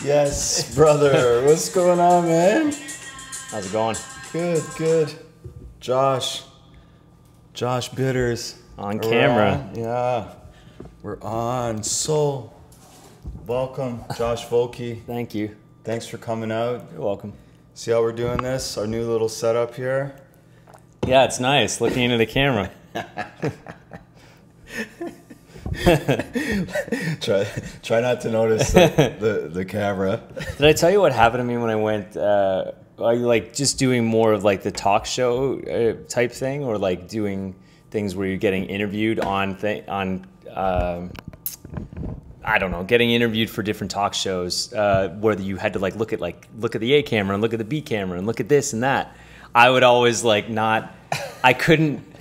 Yes, brother. What's going on, man? How's it going? Good, good. Josh Bitters. On camera. On. Yeah, we're on. So, welcome, Josh Vokey. Thank you. Thanks for coming out. You're welcome. See how we're doing this? Our new little setup here. Yeah, it's nice looking into the camera. Try not to notice the camera. Did I tell you what happened to me when I went, like just doing more of like the talk show type thing, or like doing things where you're getting interviewed on I don't know, getting interviewed for different talk shows, where you had to look at the A camera and look at the B camera and look at this and that. I would always I couldn't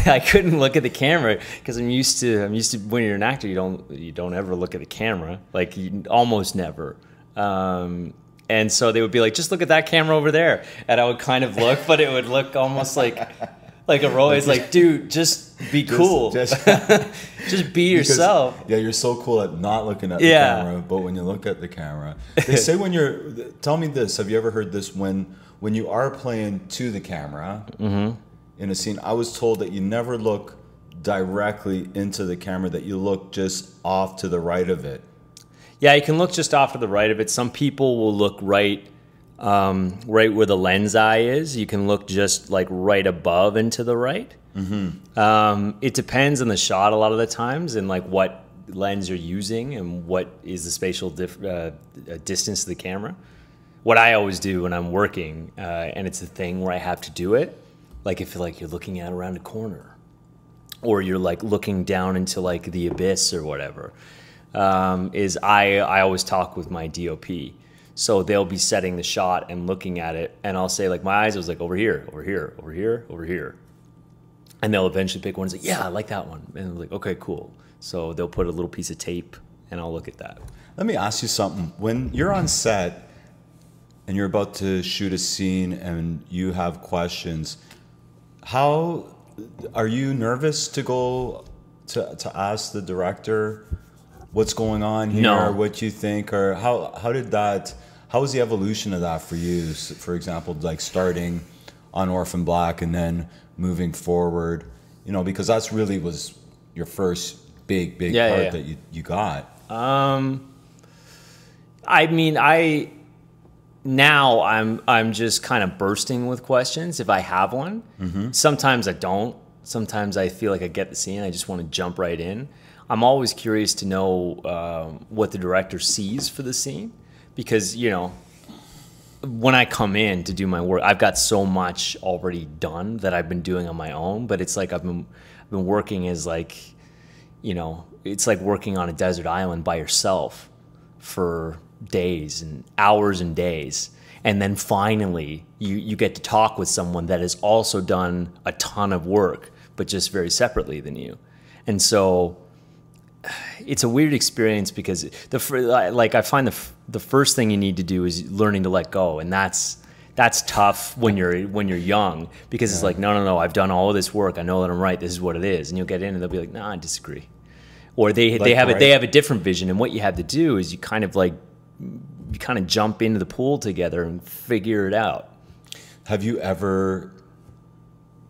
I couldn't look at the camera because I'm used to when you're an actor, you don't ever look at the camera, like you almost never. And so they would be like, just look at that camera over there, and I would kind of look, but it would look almost like a role. It's like, dude, just be cool, just be yourself. Because, yeah, you're so cool at not looking at the camera, but when you look at the camera, they say when you're. Tell me this: have you ever heard this? When you are playing to the camera. Mm-hmm. In a scene, I was told that you never look directly into the camera, that you look just off to the right of it. Yeah, you can look just off to the right of it. Some people will look right where the lens eye is. You can look just like right above and to the right. Mm-hmm. It depends on the shot a lot of the times, and like what lens you're using and what is the spatial distance to the camera. What I always do when I'm working, and it's a thing where I have to do it, like if you're looking at around a corner, or you're like looking down into like the abyss or whatever, is I always talk with my DOP. So they'll be setting the shot and looking at it, and I'll say like my eyes was like over here, over here, over here, over here. And they'll eventually pick one and say, yeah, I like that one. And I'm like, okay, cool. So they'll put a little piece of tape and I'll look at that. Let me ask you something. When you're on set and you're about to shoot a scene and you have questions, how are you nervous to go to ask the director what's going on here, No. what you think, or how was the evolution of that for you? For example, like starting on Orphan Black and then moving forward, because that's really was your first big part that you got. I mean, now I'm just kind of bursting with questions if I have one. Mm-hmm. Sometimes I don't. Sometimes I feel like I get the scene, I just want to jump right in. I'm always curious to know what the director sees for the scene, because when I come in to do my work, I've got so much already done that I've been doing on my own. But it's like I've been working as it's like working on a desert island by yourself for days and hours and days, and then finally you get to talk with someone that has also done a ton of work, but just very separately than you. And so it's a weird experience, because I find the first thing you need to do is learning to let go, and that's tough when you're young, because it's like, no, I've done all of this work, I know that I'm right, this is what it is, and you'll get in and they'll be like, no, I disagree, or they have a different vision, and what you have to do is you kind of jump into the pool together and figure it out. Have you ever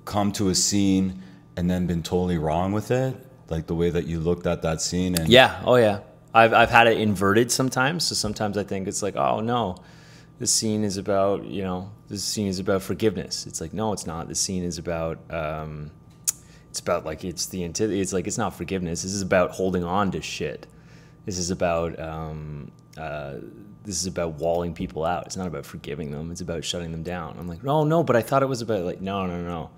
come to a scene and then been totally wrong with it? Like the way that you looked at that scene? And yeah, oh yeah. I've had it inverted sometimes. So sometimes I think it's like, oh no, this scene is about, forgiveness. It's like, no, it's not. This scene is about, it's like it's not forgiveness. This is about holding on to shit. This is about walling people out. It's not about forgiving them. It's about shutting them down. I'm like, no, but I thought it was about no.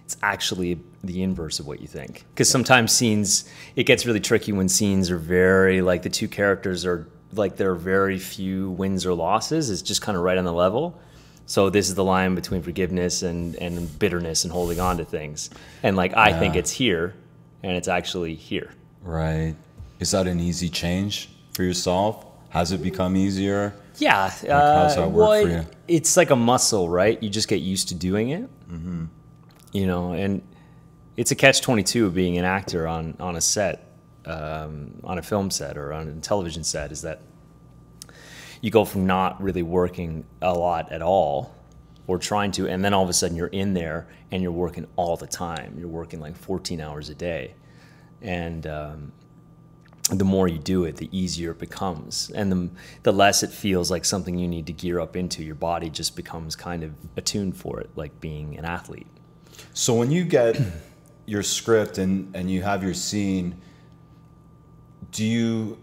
It's actually the inverse of what you think. Because sometimes scenes, it gets really tricky when scenes are very, the two characters are, there are very few wins or losses. It's just kind of right on the level. So this is the line between forgiveness and bitterness and holding on to things. And, I think it's here, and it's actually here. Right. Is that an easy change for yourself? Has it become easier? Yeah. How's that work for you? It's like a muscle, right? You just get used to doing it. Mm-hmm. And it's a catch-22 of being an actor on a set, on a film set or on a television set, is that you go from not really working a lot at all or trying to, and then all of a sudden you're in there and you're working all the time. You're working like 14 hours a day. And the more you do it, the easier it becomes. And the less it feels like something you need to gear up into. Your body just becomes kind of attuned for it, like being an athlete. So when you get your script and you have your scene, do you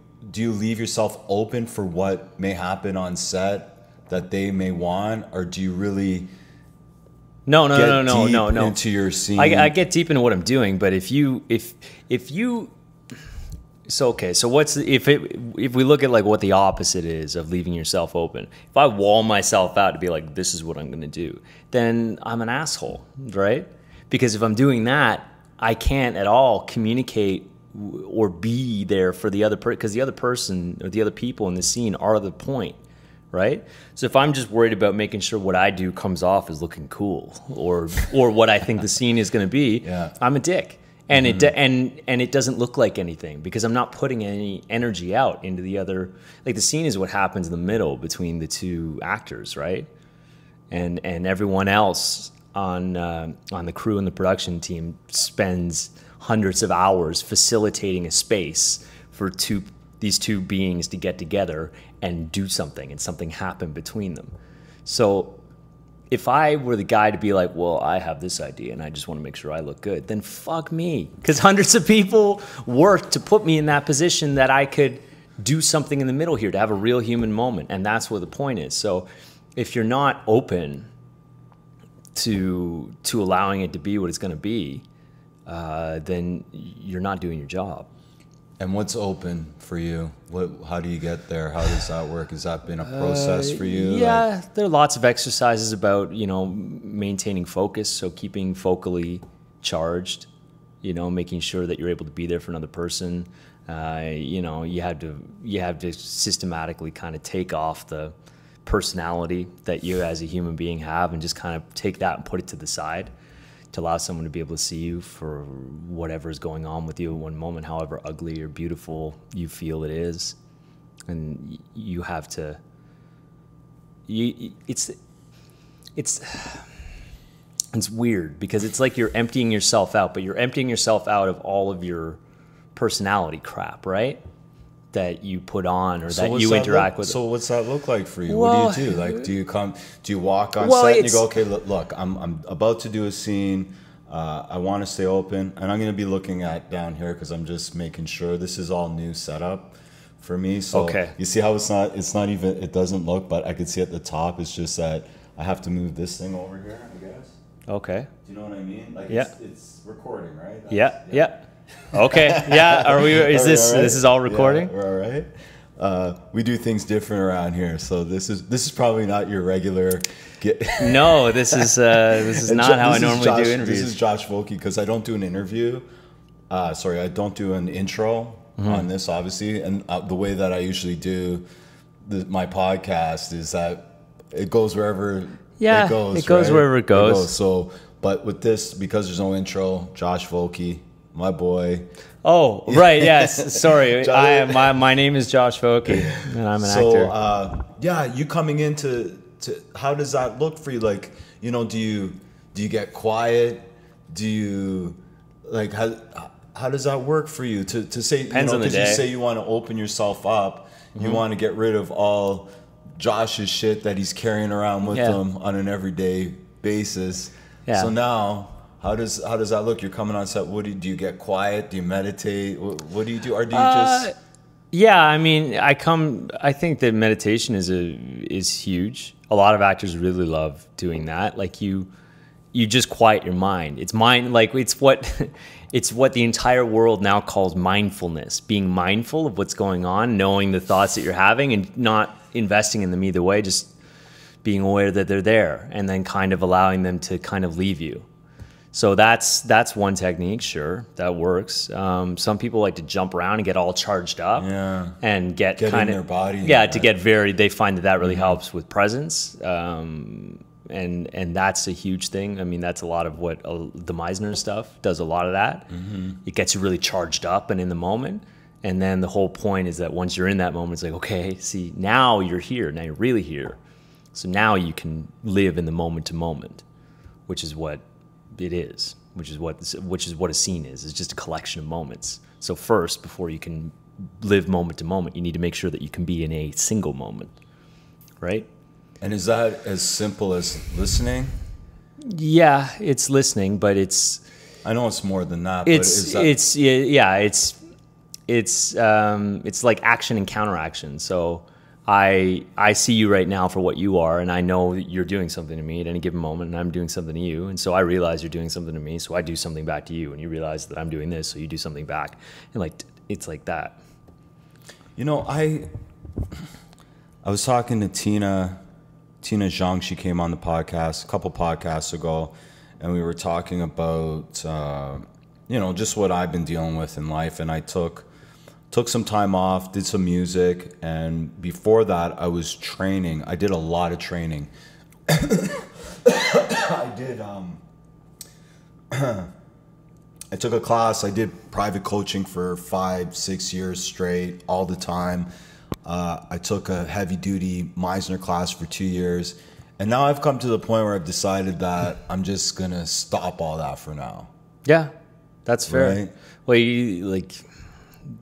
leave yourself open for what may happen on set that they may want, or do you really no into your scene? I get deep into what I'm doing, but if you so what's if we look at like what the opposite is of leaving yourself open? If I wall myself out to be like, this is what I'm going to do, then I'm an asshole, right? Because if I'm doing that, I can't at all communicate or be there for the other person, because the other person or the other people in the scene are the point, right? So if I'm just worried about making sure what I do comes off as looking cool or what I think the scene is going to be, I'm a dick. And it doesn't look like anything because I'm not putting any energy out into the other. Like the scene is what happens in the middle between the two actors, right? And everyone else on the crew and the production team spends hundreds of hours facilitating a space for these two beings to get together and do something, and something happen between them. So if I were the guy to be like, well, I have this idea and I just want to make sure I look good, then fuck me. Because hundreds of people worked to put me in that position that I could do something in the middle here, to have a real human moment. And that's where the point is. So if you're not open to allowing it to be what it's going to be, then you're not doing your job. And what's open for you? How do you get there? How does that work? Has that been a process for you? Yeah, there are lots of exercises about, maintaining focus. So keeping focally charged, making sure that you're able to be there for another person. You have to systematically kind of take off the personality that you as a human being have and just kind of take that and put it to the side, to allow someone to be able to see you for whatever is going on with you at one moment, however ugly or beautiful you feel it is. And you have to, it's weird because it's like you're emptying yourself out, but you're emptying yourself out of all of your personality crap, right? That you put on or that you interact with. So what's that look like for you? Well, what do you do? Like, do you walk on set and you go, okay, look, I'm about to do a scene. I want to stay open, and I'm going to be looking at down here because I'm just making sure this is all new setup for me. So you see how it's not even, it doesn't look, but I can see at the top, it's just that I have to move this thing over here, I guess. Okay. Do you know what I mean? Like, it's recording, right? Yeah. Okay. Yeah. Are we? Is this right? This is all recording? Yeah, we're all right. We do things different around here, so this is probably not your regular. No, this is not how I normally do interviews. This is Josh Vokey because I don't do an interview. I don't do an intro on this, obviously, and the way that I usually do my podcast is that it goes wherever it goes. It goes wherever it goes. So, but with this, because there's no intro, Josh Vokey. My boy. Oh, right. Yes. Sorry. My name is Josh Vokey, and I'm an actor. You coming into how does that look for you? Like, do you get quiet? Do you like how does that work for you to say? Depends on the day. Because you say you want to open yourself up, you want to get rid of all Josh's shit that he's carrying around with him on an everyday basis. Yeah. So now. How does that look? You're coming on set. What do you get quiet? Do you meditate? What do you do? Or do you just? Yeah, I mean, I think that meditation is huge. A lot of actors really love doing that. Like you just quiet your mind. It's what the entire world now calls mindfulness. Being mindful of what's going on, knowing the thoughts that you're having, and not investing in them either way. Just being aware that they're there, and then kind of allowing them to kind of leave you. So that's one technique, sure, that works. Some people like to jump around and get all charged up, and get kind of in their body, they find that really helps with presence, and that's a huge thing. I mean, that's a lot of what the Meisner stuff does. A lot of that, it gets you really charged up and in the moment, And then the whole point is that once you're in that moment, it's like, okay, see, now you're here. Now you're really here. So now you can live in the moment to moment, which is what it is, which is what a scene is. It's just a collection of moments. So first, before you can live moment to moment, you need to make sure that you can be in a single moment, right? And is that as simple as listening? Yeah, it's listening, but it's... I know it's more than that. It's like action and counteraction. So I see you right now for what you are, and I know that you're doing something to me at any given moment, and I'm doing something to you, and so I realize you're doing something to me, so I do something back to you, and you realize that I'm doing this, so you do something back, and like it's like that. You know, I was talking to Tina Zhang. She came on the podcast a couple podcasts ago, and we were talking about just what I've been dealing with in life, and I took some time off, did some music, and before that I was training. I did a lot of training. I took a class. I did private coaching for 5-6 years straight, all the time. I took a heavy duty Meisner class for 2 years. And now I've come to the point where I've decided that I'm just going to stop all that for now. Yeah, that's fair. Right? Well,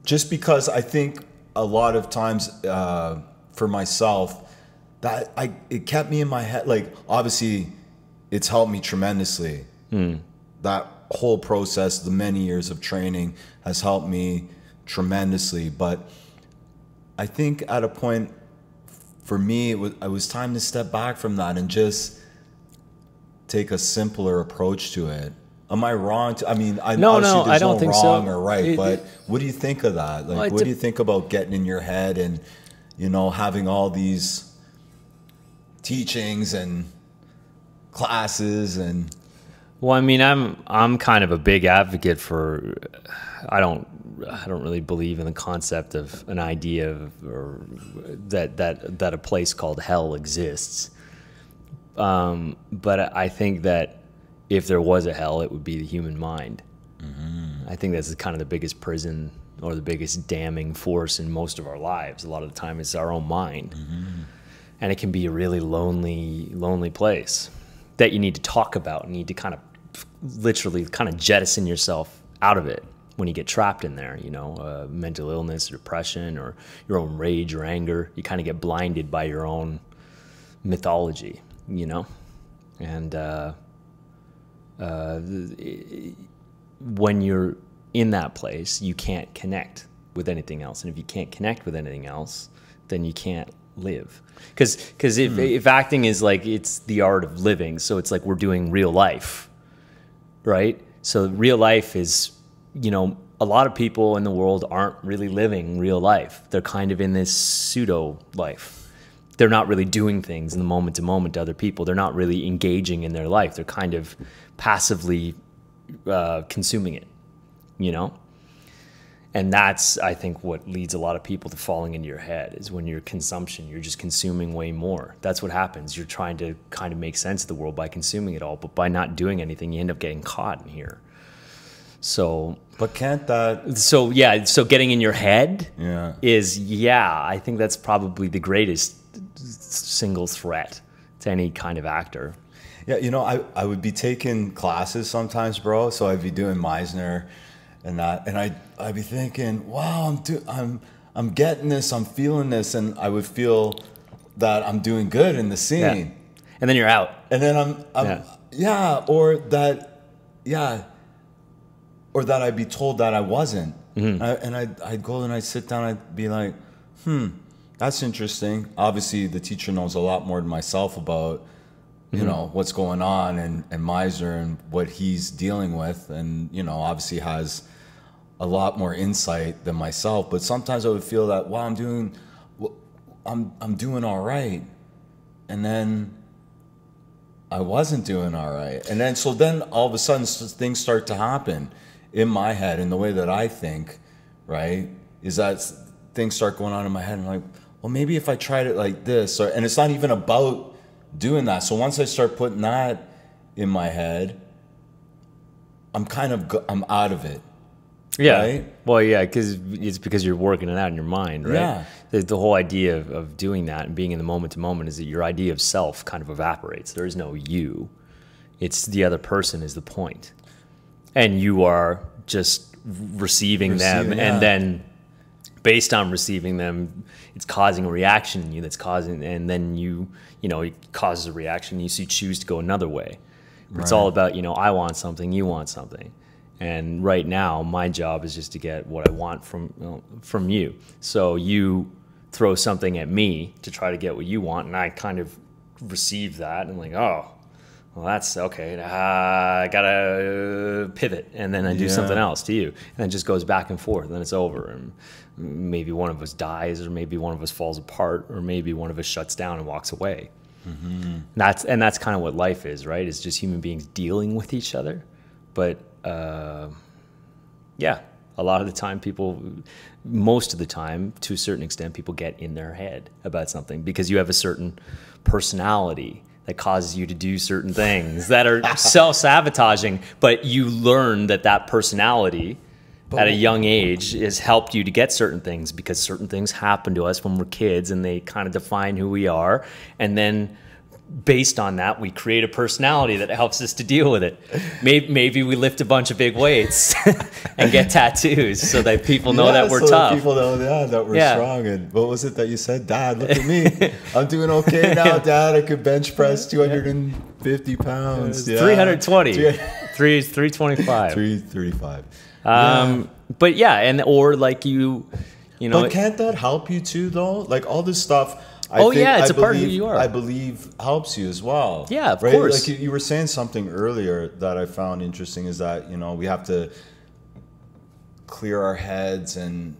just because I think a lot of times for myself that it kept me in my head. Like, obviously it's helped me tremendously. That whole process, the many years of training has helped me tremendously. But I think at a point for me, it was time to step back from that and just take a simpler approach to it. Am I wrong? No, I don't think wrong or right, but what do you think of that? Like, what do you think about getting in your head and, having all these teachings and classes and... Well, I'm kind of a big advocate for... I don't really believe in the concept of an idea or that a place called hell exists. But I think that if there was a hell, it would be the human mind. I think that's kind of the biggest prison or the biggest damning force in most of our lives. A lot of the time it's our own mind. And it can be a really lonely place that you need to talk about and need to kind of literally kind of jettison yourself out of it when you get trapped in there, mental illness, depression, or your own rage or anger. You kind of get blinded by your own mythology, and when you're in that place, you can't connect with anything else. And if you can't connect with anything else, then you can't live. Because if acting is like, it's the art of living, so it's like we're doing real life, right? So real life is, a lot of people in the world aren't really living real life. They're kind of in this pseudo life. They're not really doing things in the moment to moment to other people. They're not really engaging in their life. They're kind of passively consuming it, And that's, I think, what leads a lot of people to falling into your head is when you're you're just consuming way more. That's what happens. You're trying to kind of make sense of the world by consuming it all, but by not doing anything, you end up getting caught in here. So, but can't that? So getting in your head is, I think that's probably the greatest single threat to any kind of actor. Yeah, I would be taking classes sometimes, bro. So I'd be doing Meisner and that, and I'd be thinking, wow, I'm getting this, I'm feeling this, and I would feel that I'm doing good in the scene. Yeah. And then you're out. And then or that I'd be told that I wasn't. And I'd go and I'd sit down, I'd be like, that's interesting. Obviously, the teacher knows a lot more than myself about, what's going on and Meisner and what he's dealing with. And, obviously has a lot more insight than myself. But sometimes I would feel that, wow, I'm doing all right. And then I wasn't doing all right. And then all of a sudden things start to happen in my head, in the way that I think, right, is that things start going on in my head. And I'm like, well, maybe if I tried it like this, and it's not even about doing that. So once I start putting that in my head, I'm out of it. Yeah. Right? Well, yeah, because you're working it out in your mind, right? Yeah. The whole idea of doing that and being in the moment to moment is that your idea of self kind of evaporates. There is no you. It's the other person is the point. And you are just receiving them. Yeah. And then based on receiving them, it's causing a reaction in you and then it causes a reaction. You choose to go another way. Right. It's all about, I want something, you want something. And right now, my job is just to get what I want from you. So you throw something at me to try to get what you want, and I kind of receive that and like, oh, well, that's okay. I gotta pivot, and then I do something else to you, and it just goes back and forth, and then it's over. And maybe one of us dies, or maybe one of us falls apart, or maybe one of us shuts down and walks away. Mm-hmm. That's kind of what life is, right? It's just human beings dealing with each other, but. A lot of the time most of the time, to a certain extent, people get in their head about something because you have a certain personality that causes you to do certain things that are self-sabotaging, but you learn that personality at a young age has helped you to get certain things because certain things happen to us when we're kids and they kind of define who we are. And then based on that, we create a personality that helps us to deal with it. Maybe we lift a bunch of big weights and get tattoos so that people know that we're tough. People know that we're strong. And what was it that you said? Dad, look at me. I'm doing okay now, Dad. I could bench press 250 pounds. 320. 325. 335. But yeah, or like But can't that help you too, though? Like all this stuff. It's a part of who you are. I believe helps you as well. Yeah, of course. Like you were saying something earlier that I found interesting is that, we have to clear our heads and,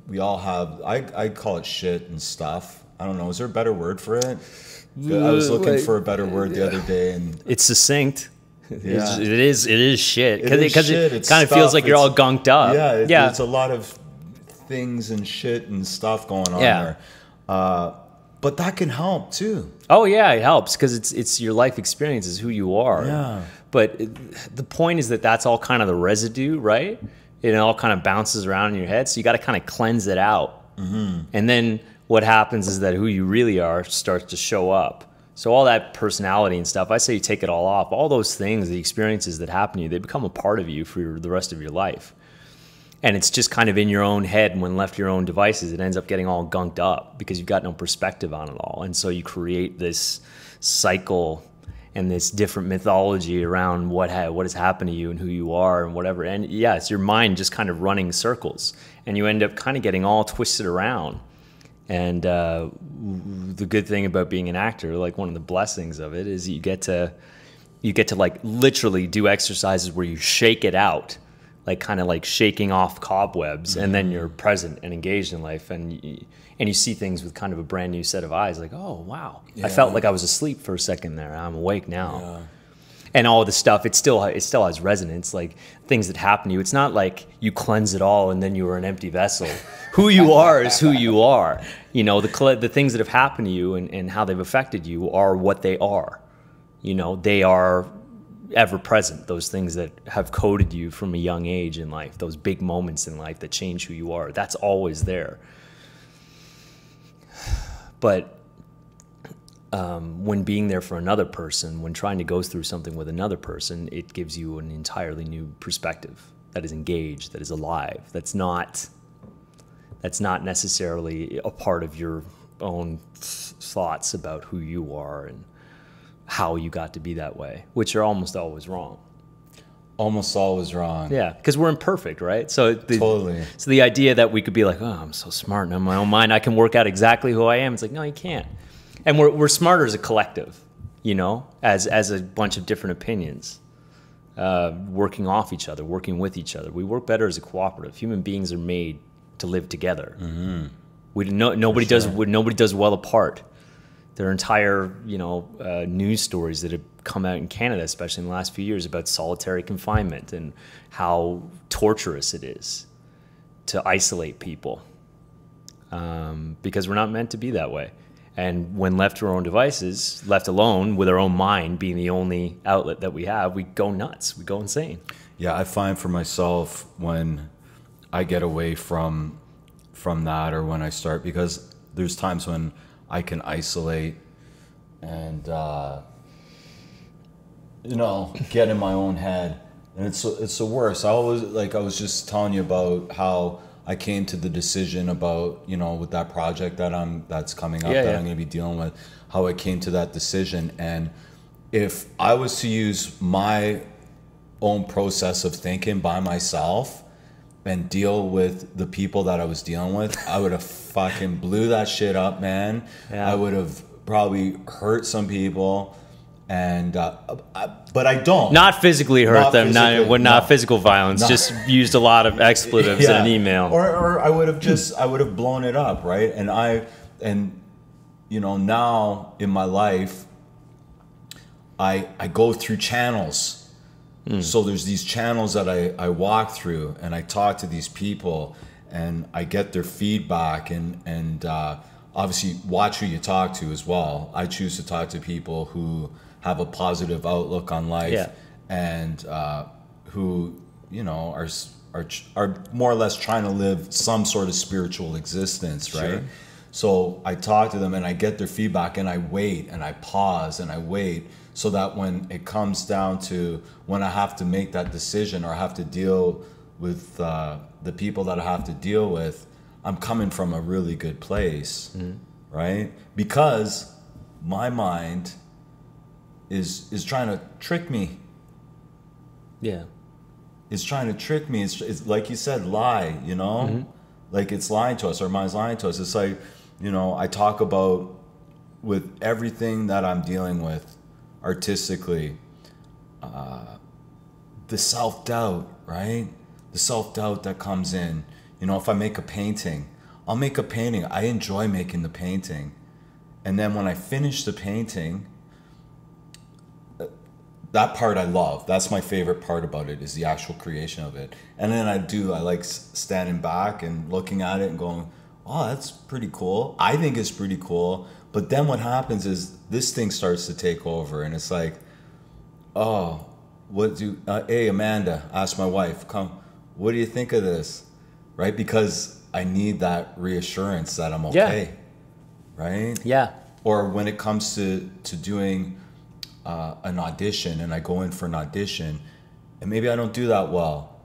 we all have, I call it shit and stuff. I don't know. Is there a better word for it? I was looking for a better word the other day. And it's succinct. Yeah. It is shit. Because it kind of stuff. feels like you're all gunked up. Yeah, it's a lot of things and shit and stuff going on there. But that can help too. Oh yeah, it helps because it's your life experience is who you are. Yeah. But the point is that's all kind of the residue, right? It all kind of bounces around in your head, so you got to kind of cleanse it out. Mm-hmm. And then what happens is that who you really are starts to show up. So all that personality and stuff, I say you take it all off. All those things, the experiences that happen to you, they become a part of you for the rest of your life. And it's just kind of in your own head, and when left to your own devices, it ends up getting all gunked up because you've got no perspective on it all. And so you create this cycle and this different mythology around what has happened to you and who you are and whatever. And yeah, it's your mind just kind of running circles. And you end up kind of getting all twisted around. And the good thing about being an actor, like one of the blessings of it, is you get to like literally do exercises where you shake it out. Like kind of like shaking off cobwebs, and then you're present and engaged in life, and you see things with kind of a brand new set of eyes. Like, oh wow, I felt like I was asleep for a second there. I'm awake now, and all this stuff. It still has resonance. Like things that happen to you. It's not like you cleanse it all and then you are an empty vessel. Who you are is who you are. The things that have happened to you and how they've affected you are what they are. They are ever present, those things that have coded you from a young age in life, those big moments in life that change who you are, that's always there. But when being there for another person, when trying to go through something with another person, it gives you an entirely new perspective that is engaged, that is alive, that's not necessarily a part of your own thoughts about who you are and how you got to be that way, which are almost always wrong. Almost always wrong. Yeah, because we're imperfect, right? Totally. So the idea that we could be like, oh, I'm so smart and in my own mind, I can work out exactly who I am. It's like, no, you can't. And we're smarter as a collective, as a bunch of different opinions, working off each other, working with each other. We work better as a cooperative. Human beings are made to live together. Mm-hmm. Nobody does well apart. There are entire, news stories that have come out in Canada, especially in the last few years, about solitary confinement and how torturous it is to isolate people because we're not meant to be that way. And when left to our own devices, left alone with our own mind being the only outlet that we have, we go nuts, we go insane. Yeah, I find for myself when I get away from that, or when I start, because there's times when I can isolate and you know, get in my own head, and it's the worst. I was just telling you about how I came to the decision about, you know, with that project that's coming up, that I'm going to be dealing with, how I came to that decision. And if I was to use my own process of thinking by myself and deal with the people that I was dealing with, I would have fucking blew that shit up, man. I would have probably hurt some people. And but I don't. Not physically hurt them, not physical violence. Just used a lot of expletives in an email. Or I would have blown it up, right? And you know, now in my life, I go through channels. So there's these channels that I walk through, and I talk to these people, and I get their feedback, and obviously watch who you talk to as well. I choose to talk to people who have a positive outlook on life, and who, you know, are more or less trying to live some sort of spiritual existence, right? Sure. So I talk to them, and I get their feedback, and I wait, and I pause, and I wait, so that when it comes down to when I have to make that decision, or I have to deal with the people that I have to deal with, I'm coming from a really good place, right? Because my mind is trying to trick me. Yeah. It's trying to trick me. It's like you said, lie, you know? Like, it's lying to us. Our mind's lying to us. It's like, you know, I talk about, with everything that I'm dealing with artistically, the self-doubt, right? The self-doubt that comes in. You know, if I make a painting, I'll make a painting. I enjoy making the painting. And then when I finish the painting, that part I love. That's my favorite part about it, is the actual creation of it. And then I like standing back and looking at it and going, oh, that's pretty cool. I think it's pretty cool. But then what happens is this thing starts to take over, and it's like, oh, hey, Amanda, ask my wife, come, what do you think of this? Right? Because I need that reassurance that I'm okay. Right? Yeah. Or when it comes to doing an audition, and I go in for an audition, and maybe I don't do that well,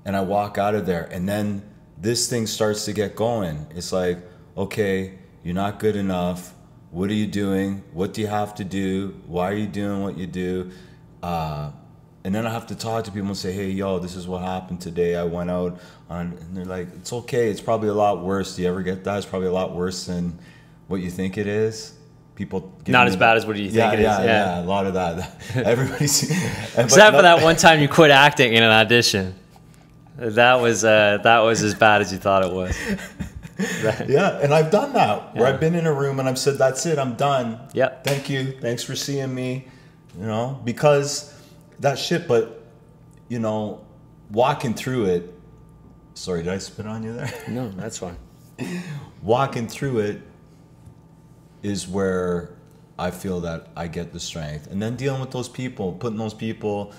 and I walk out of there, and then this thing starts to get going. It's like, okay, you're not good enough. What are you doing? What do you have to do? Why are you doing what you do? And then I have to talk to people and say, hey, yo, this is what happened today. I went out and they're like, it's okay. It's probably a lot worse. Do you ever get that? It's probably a lot worse than what you think it is. People not as bad as what do you think it is? Yeah, a lot of that. Everybody's except for that one time you quit acting in an audition. That was as bad as you thought it was. Yeah, and I've done that where I've been in a room and I've said, that's it, I'm done. Yep. Thank you. Thanks for seeing me. You know, because that shit, but you know, walking through it. Sorry, did I spit on you there? No, that's fine. Walking through it is where I feel that I get the strength. And then dealing with those people, putting those people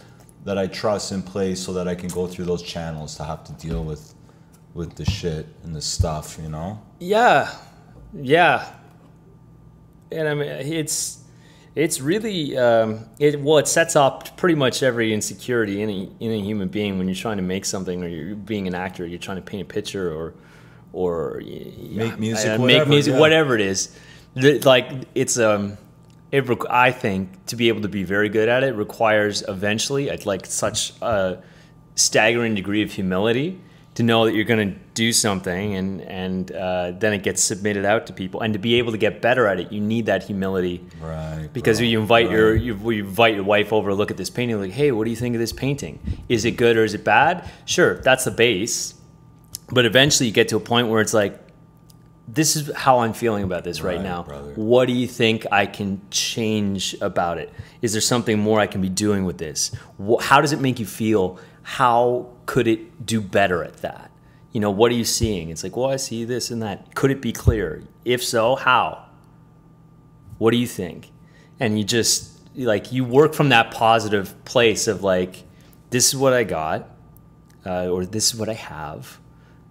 that I trust in place so that I can go through those channels to have to deal with the shit and the stuff, you know? Yeah. Yeah. And I mean, it's really, it sets up pretty much every insecurity in a human being when you're trying to make something, or you're being an actor, you're trying to paint a picture or make music, whatever it is. Like, it's I think to be able to be very good at it requires eventually like such a staggering degree of humility to know that you're going to do something, and then it gets submitted out to people, and to be able to get better at it, you need that humility, right? Because you invite you invite your wife over to look at this painting, like, hey, what do you think of this painting? Is it good or is it bad? Sure, that's the base, but eventually you get to a point where it's like, this is how I'm feeling about this right now. Brother. What do you think I can change about it? Is there something more I can be doing with this? How does it make you feel? How could it do better at that? You know, what are you seeing? It's like, well, I see this and that. Could it be clearer? If so, how? What do you think? And you just, like, you work from that positive place of like, this is what I got, or this is what I have.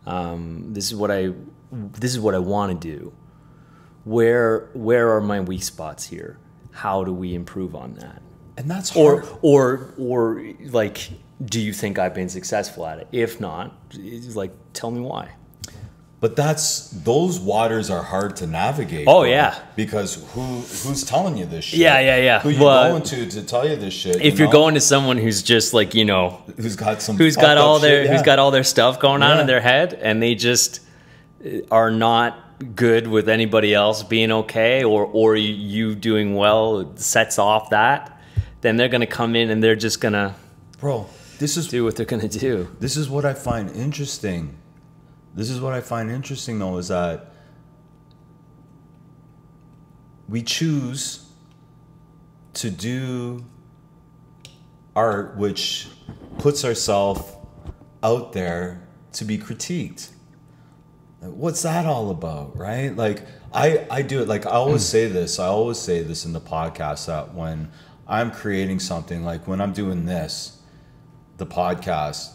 This is what I want to do. Where are my weak spots here? How do we improve on that? And that's hard. Or like, do you think I've been successful at it? If not, like, tell me why. But those waters are hard to navigate. Oh, yeah. Because who's telling you this shit? Yeah. Who you going to tell you this shit? If you're going to someone who's just like, who's got all their stuff going on in their head, and they just are not good with anybody else being okay, or you doing well sets off that, then they're gonna come in and they're just gonna do what they're gonna do. This is what I find interesting. Though, is that we choose to do art which puts ourselves out there to be critiqued. What's that all about, right? Like, I do it, like, I always say this in the podcast, that when I'm creating something, like when I'm doing the podcast,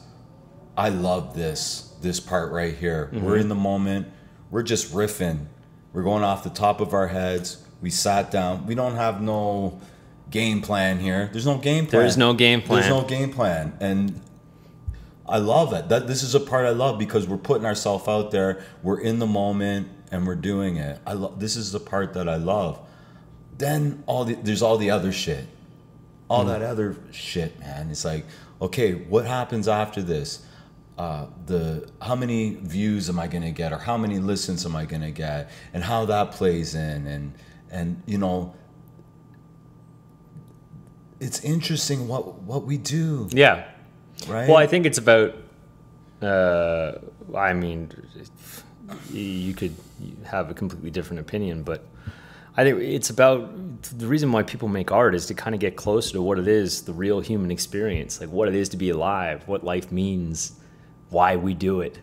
I love this part right here. We're in the moment, we're just riffing, we're going off the top of our heads, we sat down, we don't have no game plan here. There's no game plan. And I love it. This is a part I love, because we're putting ourselves out there, we're in the moment, and we're doing it. This is the part that I love. Then there's all the other shit. That other shit, man. It's like, okay, what happens after this? How many views am I gonna get, or how many listens am I gonna get, and how that plays in, and it's interesting what we do. Yeah. Right. Well, I think it's about. I mean, you could have a completely different opinion, but I think it's about, the reason why people make art is to kind of get closer to what it is, the real human experience, like what it is to be alive, what life means, why we do it.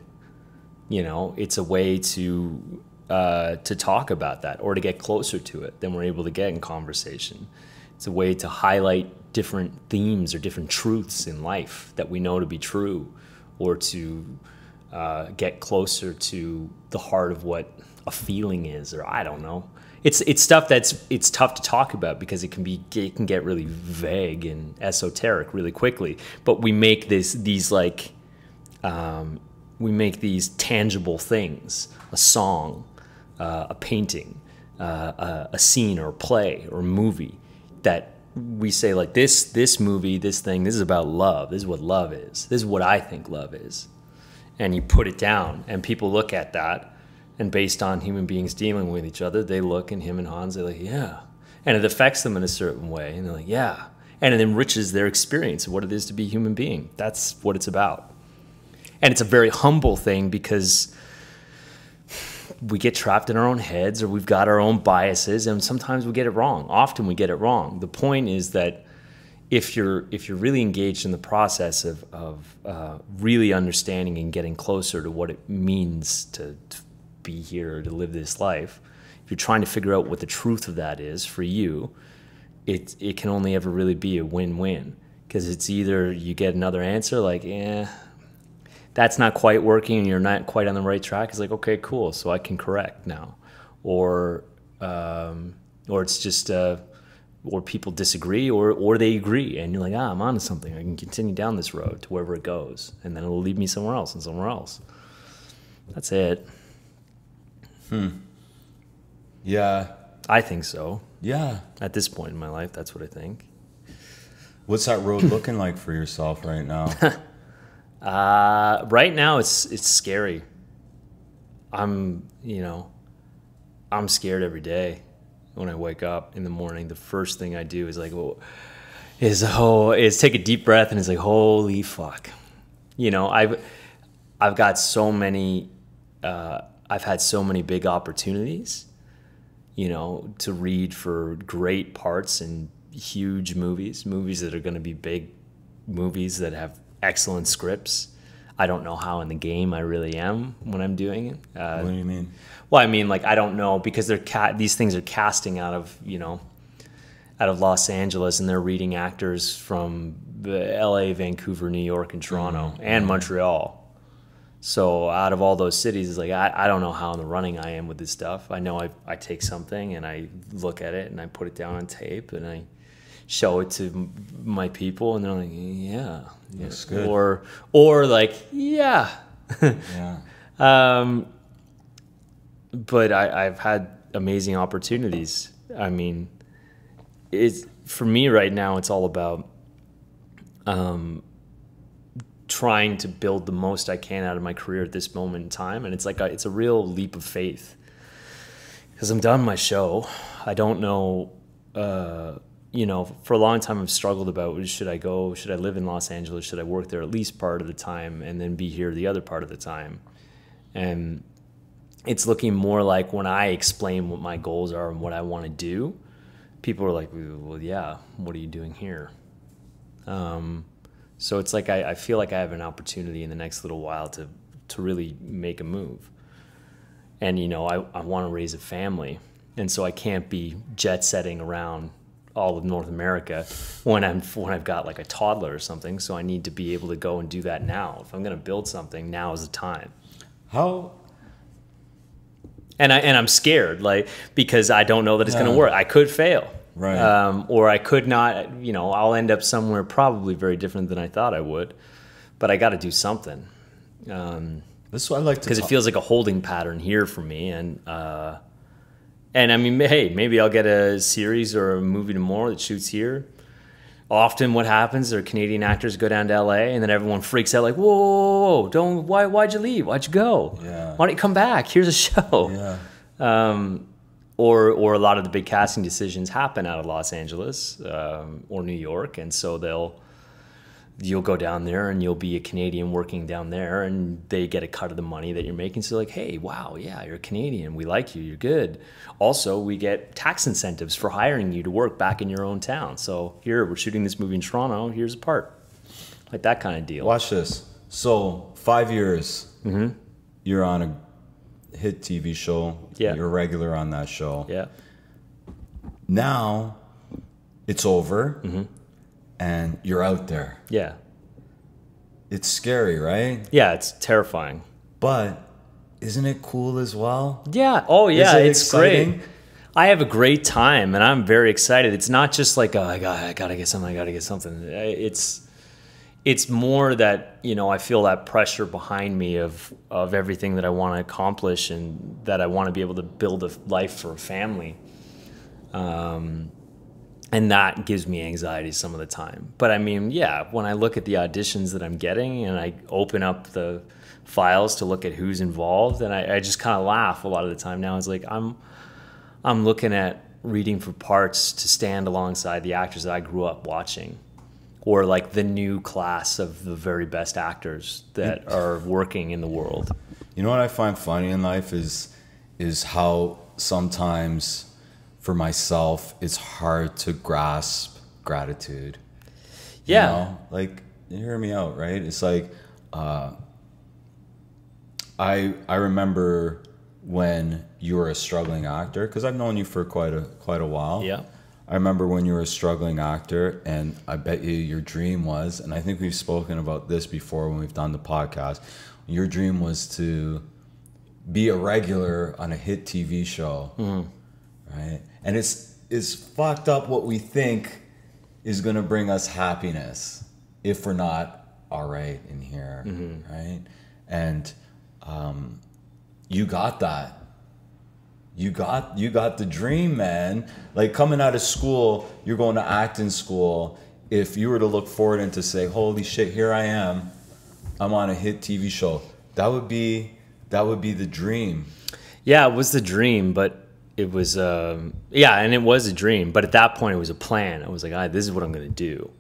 It's a way to talk about that, or to get closer to it than we're able to get in conversation. It's a way to highlight different themes or different truths in life that we know to be true, or to get closer to the heart of what a feeling is, or I don't know. It's stuff it's tough to talk about, because it can get really vague and esoteric really quickly. But we make these tangible things, a song, a painting, a scene or a play or a movie, that we say, like, this movie, this thing, this is about love. This is what love is. This is what I think love is. And you put it down, and people look at that, and based on human beings dealing with each other, they look, and him and Hans, they're like, yeah. And it affects them in a certain way, and they're like, yeah. And it enriches their experience of what it is to be a human being. That's what it's about. And it's a very humble thing, because we get trapped in our own heads, or we've got our own biases, and sometimes we get it wrong. Often we get it wrong. The point is that if you're really engaged in the process of really understanding and getting closer to what it means to be here, to live this life, if you're trying to figure out what the truth of that is for you, it can only ever really be a win-win, because it's either you get another answer like, that's not quite working and you're not quite on the right track. It's like, okay, cool, so I can correct now. Or it's just, or people disagree, or they agree, and you're like, I'm onto something. I can continue down this road to wherever it goes, and then it'll lead me somewhere else and somewhere else. That's it. Yeah. I think so. Yeah. At this point in my life, that's what I think. What's that road looking like for yourself right now? Right now it's scary. I'm scared every day when I wake up in the morning. The first thing I do is is take a deep breath, and it's like, holy fuck. I've got so many I've had so many big opportunities, to read for great parts in huge movies that are going to be big movies that have excellent scripts. I don't know how in the game I really am when I'm doing it. What do you mean? Well, I mean, like, I don't know, because these things are casting out of Los Angeles, and they're reading actors from LA, Vancouver, New York, and Toronto, and Montreal. So out of all those cities, it's like, I don't know how in the running I am with this stuff. I know I take something and I look at it and I put it down on tape and I show it to my people and they're like, yeah. Looks good. Or like, yeah. Yeah. But I've had amazing opportunities. I mean, for me right now, it's all about trying to build the most I can out of my career at this moment in time. And it's like it's a real leap of faith because I'm done my show. I don't know, for a long time I've struggled about, should I live in Los Angeles? Should I work there at least part of the time and then be here the other part of the time? And it's looking more like when I explain what my goals are and what I want to do, people are like, well, yeah, what are you doing here? So it's like I feel like I have an opportunity in the next little while to really make a move. And, I want to raise a family. And so I can't be jet setting around all of North America when I've got like a toddler or something. So I need to be able to go and do that now. If I'm going to build something, now is the time. How? And I'm scared, like, because I don't know that it's going to work. I could fail. Right. Or I could not, I'll end up somewhere probably very different than I thought I would, but I got to do something. This is what I like to, because it feels like a holding pattern here for me. And I mean, hey, maybe I'll get a series or a movie tomorrow that shoots here. Often what happens are Canadian actors go down to LA and then everyone freaks out like, whoa, why'd you leave? Why'd you go? Yeah. Why don't you come back? Here's a show. Yeah. Or a lot of the big casting decisions happen out of Los Angeles or New York, and so you'll go down there and you'll be a Canadian working down there, and they get a cut of the money that you're making. So like, hey, wow, yeah, you're a Canadian, we like you, you're good. Also, we get tax incentives for hiring you to work back in your own town. So here, we're shooting this movie in Toronto, here's a part, like that kind of deal. Watch this. So 5 years, you're on a hit TV show. Yeah. You're regular on that show. Yeah. Now it's over and you're out there. Yeah. It's scary, right? Yeah, it's terrifying. But isn't it cool as well? Yeah. Oh, yeah. It's exciting? Great. I have a great time and I'm very excited. It's not just like, oh, I gotta get something. It's more that, I feel that pressure behind me of everything that I want to accomplish and that I want to be able to build a life for a family. And that gives me anxiety some of the time. But I mean, yeah, when I look at the auditions that I'm getting and I open up the files to look at who's involved, and I just kind of laugh a lot of the time now. It's like I'm looking at reading for parts to stand alongside the actors that I grew up watching. Or like the new class of the very best actors that are working in the world. You know what I find funny in life is how sometimes for myself it's hard to grasp gratitude. Yeah. Like, you hear me out, right? It's like I remember when you were a struggling actor, because I've known you for quite a while. Yeah. I remember when you were a struggling actor, and I bet you your dream was, and I think we've spoken about this before when we've done the podcast, your dream was to be a regular on a hit TV show, right? And it's fucked up what we think is going to bring us happiness if we're not all right in here, right? And you got that. You got the dream, man. Like coming out of school, you're going to acting school. If you were to look forward and to say, holy shit, here I am, I'm on a hit TV show, that would be the dream. Yeah, it was the dream, but it was and it was a dream. But at that point, it was a plan. I was like, this is what I'm going to do.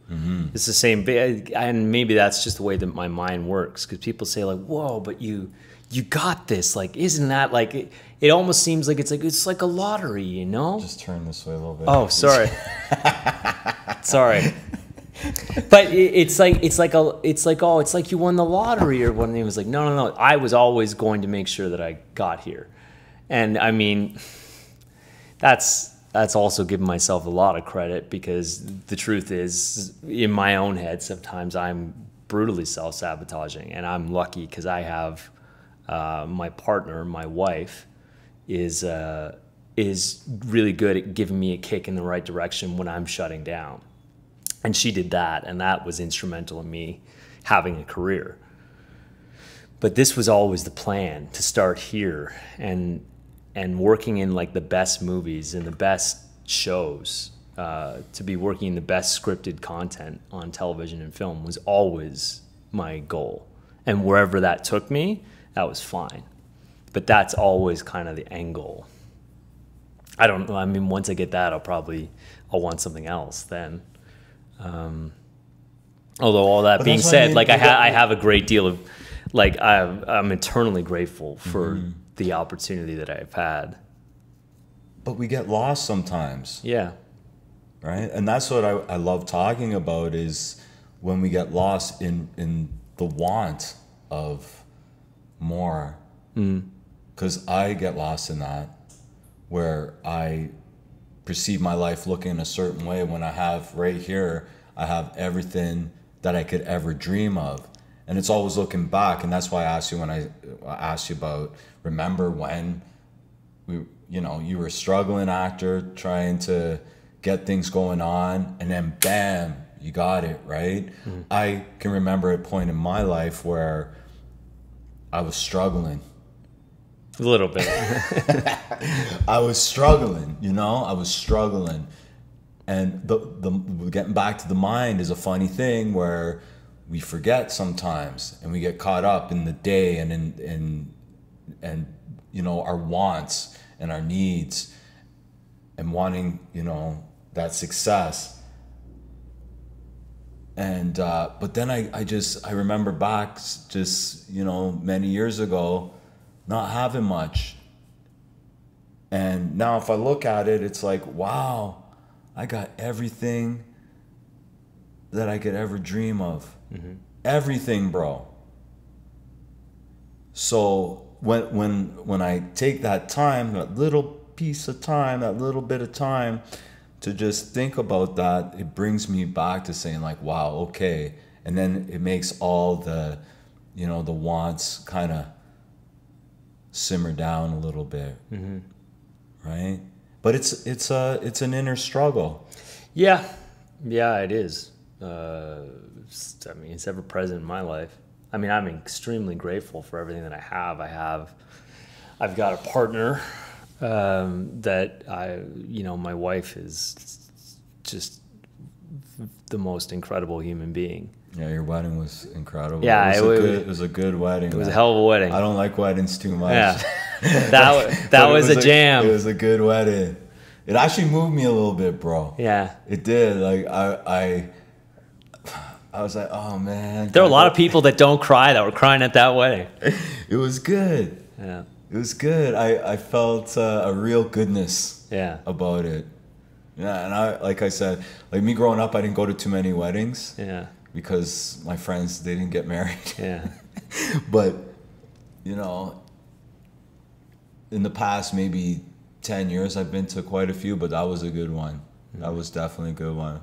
It's the same, and maybe that's just the way that my mind works. Because people say like, whoa, but you got this. Like, isn't that like? It almost seems like it's like a lottery, you know? Just turn this way a little bit. Oh, sorry. Sorry. But it's like you won the lottery or what. And it was like, no. I was always going to make sure that I got here. And I mean, that's also giving myself a lot of credit, because the truth is, in my own head, sometimes I'm brutally self-sabotaging. And I'm lucky because I have my partner, my wife, is really good at giving me a kick in the right direction when I'm shutting down. And she did that, and that was instrumental in me having a career. But this was always the plan, to start here and working in like the best movies and the best shows, to be working in the best scripted content on television and film was always my goal. And wherever that took me, that was fine. But that's always kind of the end goal. I don't know. I mean, once I get that, I'll want something else then. Although all that being said, like I have a great deal of, like I'm eternally grateful for the opportunity that I've had. But we get lost sometimes. Yeah. Right? And that's what I love talking about, is when we get lost in the want of more. Because I get lost in that, where I perceive my life looking a certain way when I have right here, I have everything that I could ever dream of. And it's always looking back. And that's why I asked you when I asked you about, remember when you were a struggling actor trying to get things going on, and then bam, you got it, right? I can remember a point in my life where I was struggling. A little bit. I was struggling, I was struggling. And the getting back to the mind is a funny thing, where we forget sometimes, and we get caught up in the day and in our wants and our needs, and wanting that success. And but then I remember back just many years ago, not having much. And now if I look at it, it's like, wow, I got everything that I could ever dream of. Everything, bro. So when I take that time, that little piece of time, that little bit of time to just think about that, it brings me back to saying like, wow, okay. And then it makes all the the wants kind of simmer down a little bit. Right? But it's an inner struggle. Yeah, it is. I mean, it's ever present in my life. I mean, I'm extremely grateful for everything that I have. I've got a partner that my wife is just the most incredible human being. Yeah, your wedding was incredible. Yeah, it was a good wedding. It was a hell of a wedding. I don't like weddings too much. Yeah, that was a jam. It was a good wedding. It actually moved me a little bit, bro. Yeah, it did. Like I was like, oh man. There are a lot of people that don't cry that were crying at that wedding. It was good. Yeah, it was good. I felt a real goodness. Yeah. About it. Yeah, and like I said, like me growing up, I didn't go to too many weddings. Yeah. Because my friends, they didn't get married. Yeah. But, in the past maybe 10 years, I've been to quite a few, but that was a good one. That was definitely a good one.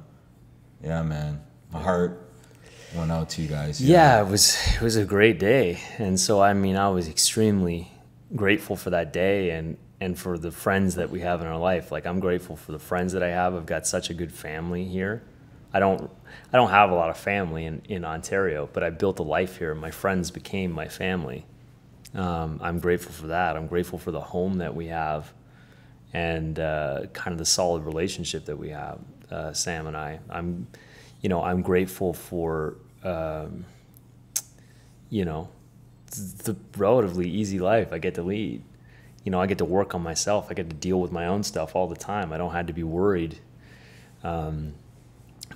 Yeah, man. My heart went out to you guys. Yeah, it was a great day. And so, I mean, I was extremely grateful for that day and for the friends that we have in our life. Like, I'm grateful for the friends that I have. I've got such a good family here. I don't have a lot of family in Ontario, but I built a life here. My friends became my family. I'm grateful for that. I'm grateful for the home that we have, and kind of the solid relationship that we have, Sam and I. I'm grateful for the relatively easy life I get to lead. I get to work on myself. I get to deal with my own stuff all the time. I don't have to be worried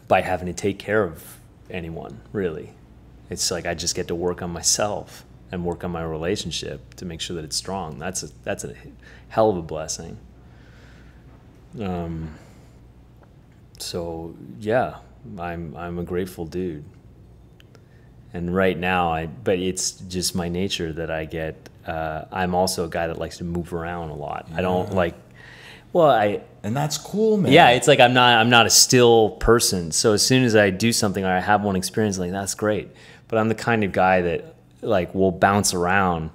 by having to take care of anyone, really. It's like I just get to work on myself and work on my relationship to make sure that it's strong. That's a hell of a blessing. So yeah, I'm a grateful dude. And right now, but it's just my nature that I get. I'm also a guy that likes to move around a lot. Yeah. I don't like. And that's cool, man. Yeah, it's like I'm not a still person. So as soon as I do something or I have one experience, like that's great. but I'm the kind of guy that like will bounce around.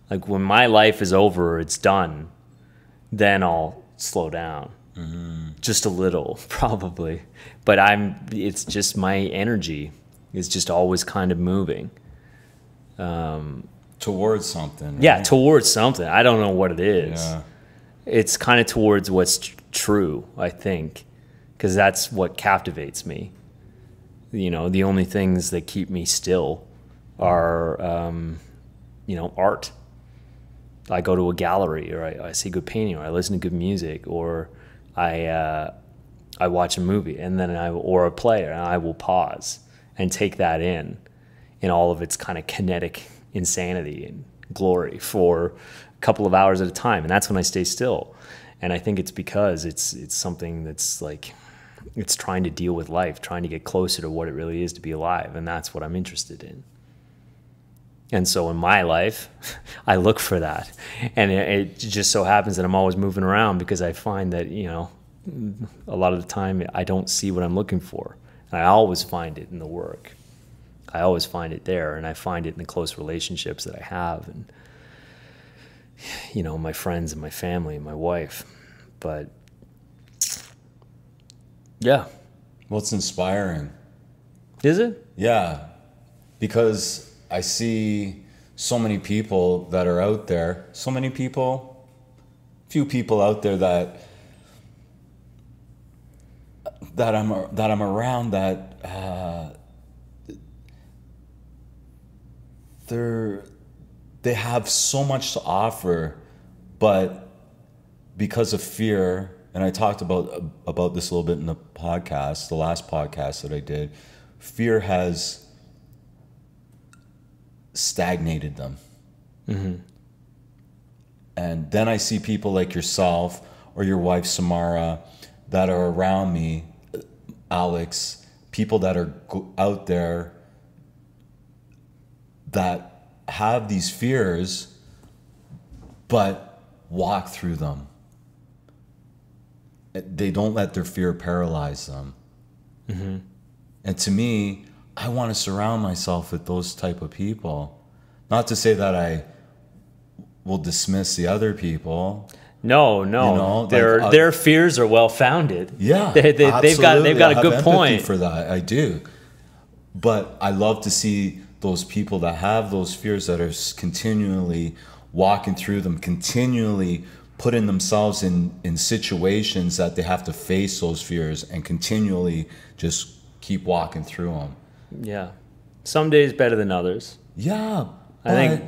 Like when my life is over, it's done, then I'll slow down. Just a little, probably. But it's just my energy is just always kind of moving. Towards something. Right? Yeah, towards something. I don't know what it is. Yeah. It's kind of towards what's true, I think, because that's what captivates me. You know, the only things that keep me still are, art. I go to a gallery, or I see good painting, or I listen to good music, or I watch a movie, and then or a play, and I will pause and take that in all of its kind of kinetic insanity and glory for a couple of hours at a time, and that's when I stay still. And I think it's because it's something that's like, it's trying to deal with life, trying to get closer to what it really is to be alive, and that's what I'm interested in. And so in my life, I look for that. And it just so happens that I'm always moving around because I find that, a lot of the time I don't see what I'm looking for. And I always find it in the work. I always find it there, and I find it in the close relationships that I have, and, my friends and my family and my wife. But, yeah. Well, it's inspiring. Is it? Yeah, because I see so many people that are out there, few people out there that I'm around that they have so much to offer, but because of fear, and I talked about this a little bit in the last podcast that I did, fear has stagnated them. Mm-hmm. And then I see people like yourself or your wife Samara that are around me, Alex, people that are out there that have these fears but walk through them. They don't let their fear paralyze them. Mm-hmm. And to me, I want to surround myself with those type of people. Not to say that I will dismiss the other people. No. Their fears are well founded. Yeah, they've got a good point for that. I do, but I love to see those people that have those fears that are continually walking through them, continually putting themselves in situations that they have to face those fears, and continually just keep walking through them. Yeah, some days better than others. Yeah, I think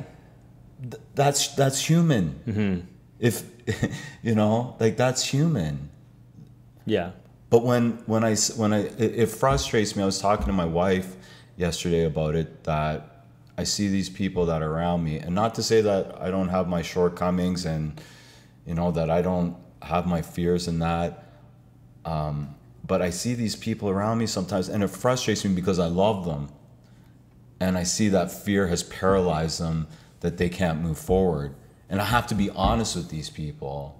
that's human. Mm-hmm. If that's human. Yeah. But when it frustrates me. I was talking to my wife yesterday about it, that I see these people that are around me, and not to say that I don't have my shortcomings and that I don't have my fears and that. But I see these people around me sometimes, and it frustrates me because I love them. And I see that fear has paralyzed them, that they can't move forward. And I have to be honest with these people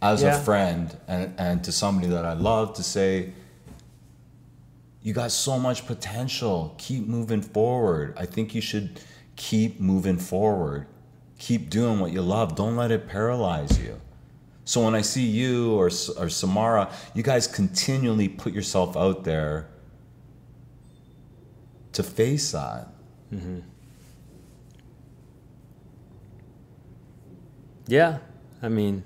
as a friend and to somebody that I love, to say, you got so much potential. Keep moving forward. I think you should keep moving forward. Keep doing what you love. Don't let it paralyze you. So when I see you or Samara, you guys continually put yourself out there to face that. Mm-hmm. Yeah, I mean,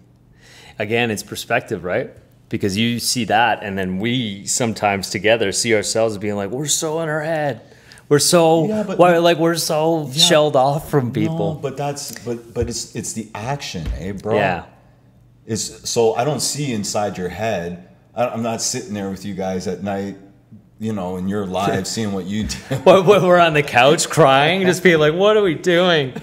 again, it's perspective, right? Because you see that, and then we sometimes together see ourselves being like, we're so in our head. We're so we're so shelled off from people. No, but it's the action, bro? Yeah. So I don't see inside your head. I'm not sitting there with you guys at night, in your lives, seeing what you do. We're on the couch crying, just being like, what are we doing?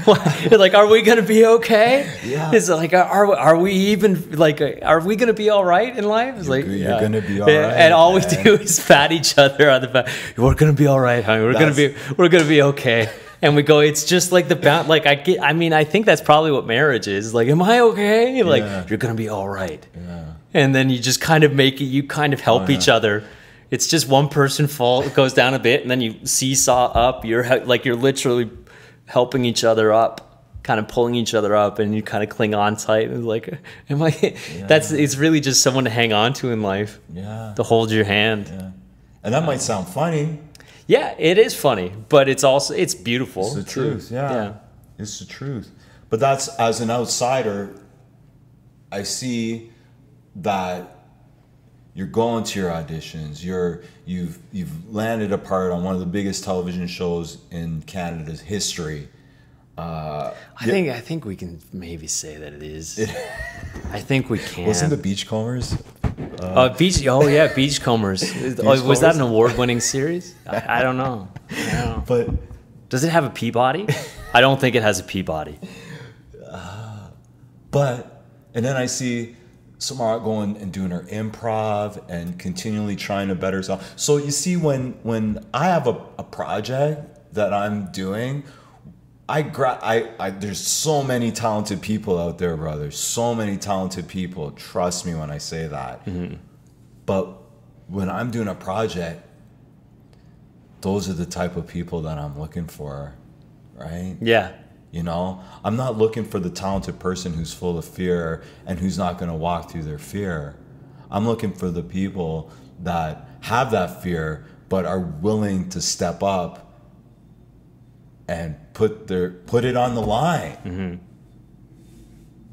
Like, are we going to be okay? Yeah. It's like, are we even, like, are we going to be all right in life? It's you're going to be all right. And all we do is pat each other on the back. We're going to be all right, honey. We're going to be okay. And we go, it's just like I think that's probably what marriage is. Like, am I okay? Like, you're going to be all right. Yeah. And then you just kind of make it, you kind of help each other It's just one person goes down a bit, and then you seesaw up. You're literally helping each other up, kind of pulling each other up, and you kind of cling on tight. And like, am I? Yeah. It's really just someone to hang on to in life. Yeah. To hold your hand. Yeah. And that might sound funny. Yeah, it is funny, but it's beautiful. It's the truth. Yeah. It's the truth. But that's, as an outsider, I see that you're going to your auditions. You've landed a part on one of the biggest television shows in Canada's history. I think we can maybe say that it is. I think we can. Wasn't the Beachcombers? Beachcombers. Was that an award-winning series? I don't know. But does it have a Peabody? I don't think it has a Peabody. And then I see Samara going and doing her improv and continually trying to better herself. So you see, when I have a project that I'm doing, there's so many talented people out there, brother. So many talented people. Trust me when I say that. Mm-hmm. But when I'm doing a project, those are the type of people that I'm looking for, right? Yeah. You know, I'm not looking for the talented person who's full of fear and who's not going to walk through their fear. I'm looking for the people that have that fear but are willing to step up and put it on the line.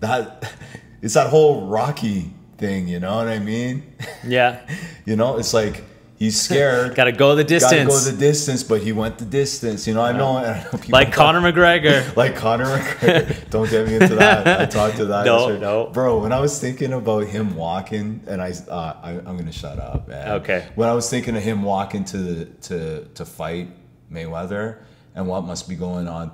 Mm-hmm. It's that whole Rocky thing, you know what I mean? Yeah. You know, it's like he's scared. Gotta go the distance. Gotta go the distance, but he went the distance. You know, I know people like Conor McGregor. Like Conor McGregor. Don't get me into that. I talked to that. No. Bro, when I was thinking about him walking, and I'm gonna shut up, man. Okay. When I was thinking of him walking to fight Mayweather, and what must be going on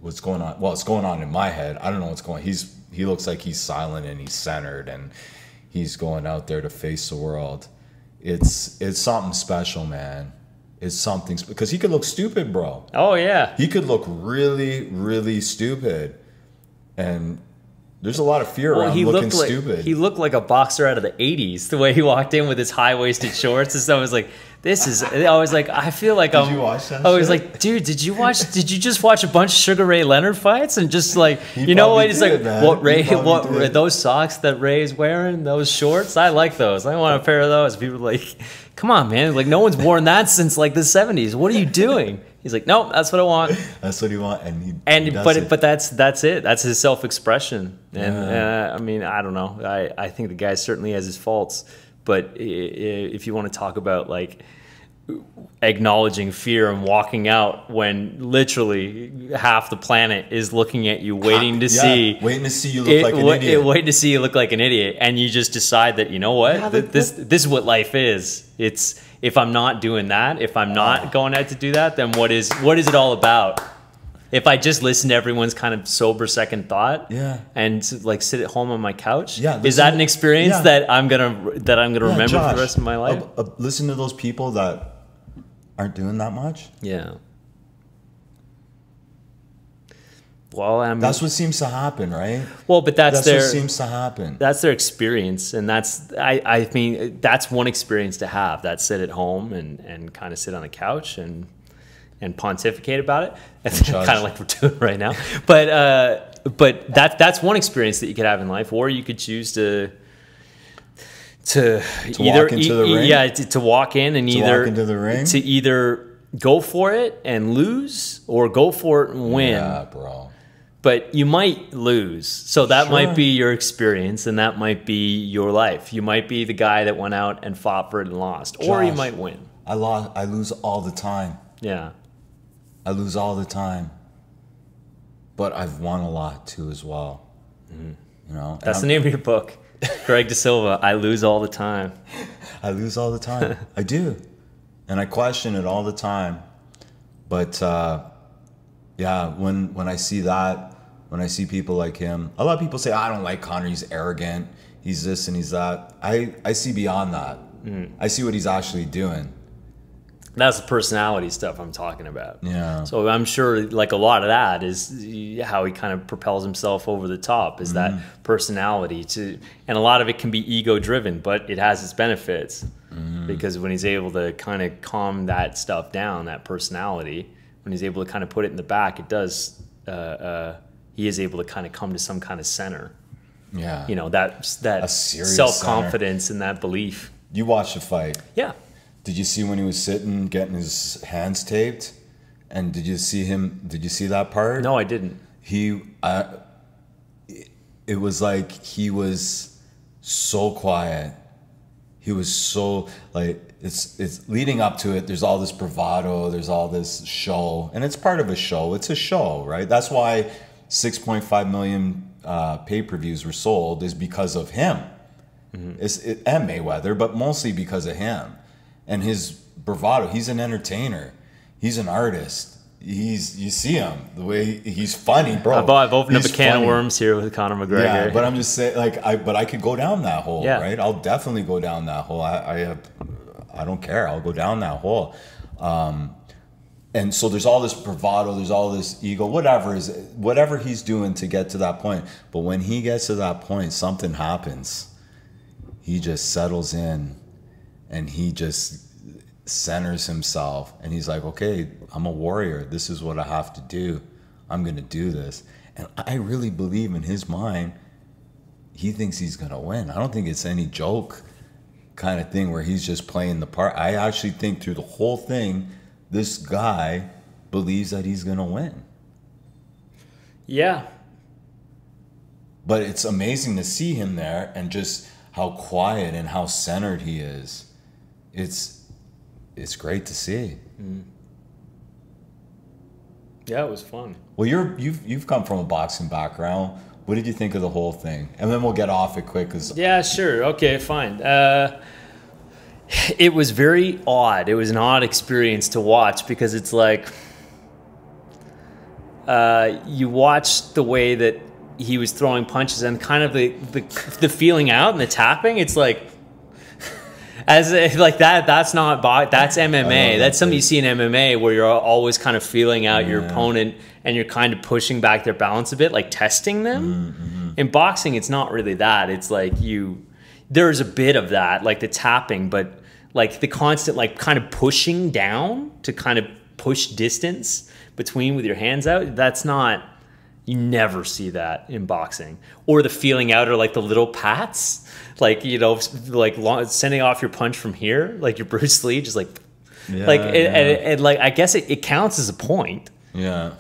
what's going on? Well, it's going on in my head. I don't know what's going on. He looks like he's silent and he's centered and he's going out there to face the world. It's something special, man. It's something, because he could look stupid, bro. Oh yeah. He could look really, really stupid, and there's a lot of fear around looking stupid. He looked like a boxer out of the '80s. The way he walked in with his high-waisted shorts and stuff, I was like, "This is." I was like, I feel like Did you watch that? I was like, dude, did you just watch a bunch of Sugar Ray Leonard fights and just like, you know what? It's like, what those socks that Ray's wearing, those shorts, I like those. I want a pair of those. People are like, come on, man, like no one's worn that since like the '70s. What are you doing? He's like, nope, that's what I want. That's what he wants, but that's it. That's his self-expression. And I mean, I don't know. I think the guy certainly has his faults. But if you want to talk about like acknowledging fear and walking out when literally half the planet is looking at you, waiting to see you look like an idiot, waiting to see you look like an idiot, and you just decide that, you know what, this is what life is. It's, if I'm not doing that, if I'm not going out to do that, then what is it all about? If I just listen to everyone's kind of sober second thought, and like sit at home on my couch, is that an experience that I'm gonna remember for the rest of my life? Listen to those people that aren't doing that much. Yeah. Well, I mean, that's what seems to happen, right? Well, but that's what seems to happen. That's their experience, and that's I mean that's one experience to have. That sit at home and kind of sit on the couch and pontificate about it. That's kind of like we're doing right now. But that's one experience that you could have in life, or you could choose to either walk into the ring? Yeah, to walk in and walk into the ring? To either go for it and lose, or go for it and win. Yeah, bro. But you might lose, so that might be your experience, and that might be your life. You might be the guy that went out and fought for it and lost, or you might win. I lose all the time. Yeah. I lose all the time, but I've won a lot too as well. Mm-hmm. You know, that's the name of your book, Greg da Silva. I lose all the time. I lose all the time. I do, and I question it all the time. But yeah, when I see that, when I see people like him, a lot of people say, I don't like Conor. He's arrogant. He's this and he's that. I see beyond that. Mm. I see what he's actually doing. That's the personality stuff I'm talking about. Yeah. So I'm sure like a lot of that is how he kind of propels himself over the top, is that personality and a lot of it can be ego driven, but it has its benefits because when he's able to kind of calm that stuff down, that personality, when he's able to kind of put it in the back, it does, he is able to kind of come to some kind of center. Yeah. You know, that self-confidence and that belief. You watched the fight. Yeah. Did you see when he was sitting getting his hands taped? And did you see that part? No, I didn't. It was like he was so quiet. He was so like, it's leading up to it. There's all this bravado. There's all this show, and it's part of a show. It's a show, right? That's why 6.5 million pay-per-views were sold, is because of him. And Mayweather, but mostly because of him. And his bravado. He's an entertainer. He's an artist. You see him, the way he's funny, bro. I've opened up a can of worms here with Conor McGregor. Yeah, but I'm just saying, like, I could go down that hole, right? I'll definitely go down that hole. I don't care. I'll go down that hole. And so there's all this bravado, there's all this ego, whatever he's doing to get to that point. But when he gets to that point, something happens. He just settles in. And he just centers himself. And he's like, okay, I'm a warrior. This is what I have to do. I'm going to do this. And I really believe in his mind, he thinks he's going to win. I don't think it's any joke kind of thing where he's just playing the part. I actually think through the whole thing, this guy believes that he's going to win. Yeah. But it's amazing to see him there and just how quiet and how centered he is. It's great to see. Yeah, it was fun. Well, you've come from a boxing background. What did you think of the whole thing? And then we'll get off it quick. Yeah, sure. Okay, fine. It was very odd. It was an odd experience to watch because it's like you watch the way that he was throwing punches and kind of the feeling out and the tapping. It's like, as like that's not that's MMA. That's something you see in MMA where you're always kind of feeling out your opponent and you're kind of pushing back their balance a bit, like testing them. In boxing, it's not really that. It's like there's a bit of that, like the tapping, but like the constant, like kind of pushing down to kind of push distance between with your hands out. That's not. You never see that in boxing. Or the feeling out, or like the little pats, like, you know, like sending off your punch from here, like your Bruce Lee, just like, and like, I guess it counts as a point. Yeah.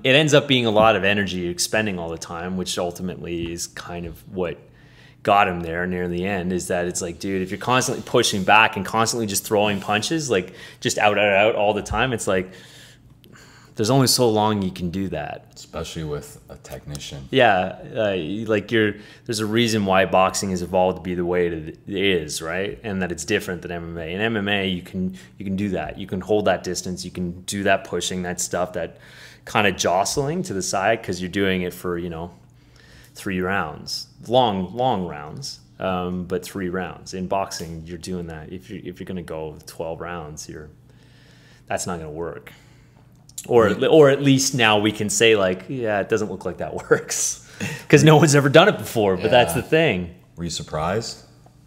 It ends up being a lot of energy expending all the time, which ultimately is kind of what got him there near the end, is that it's like, dude, if you're constantly pushing back and constantly just throwing punches, like just out all the time, it's like, there's only so long you can do that, especially with a technician. Yeah, like there's a reason why boxing has evolved to be the way it is, right? And that it's different than MMA. In MMA, you can do that. You can hold that distance. You can do that pushing, that stuff, that kind of jostling to the side, because you're doing it for 3 rounds, long rounds, but 3 rounds. In boxing, you're doing that. If you're going to go 12 rounds, that's not going to work. Or at least now we can say, like, yeah, it doesn't look like that works because no one's ever done it before. But that's the thing. Were you surprised?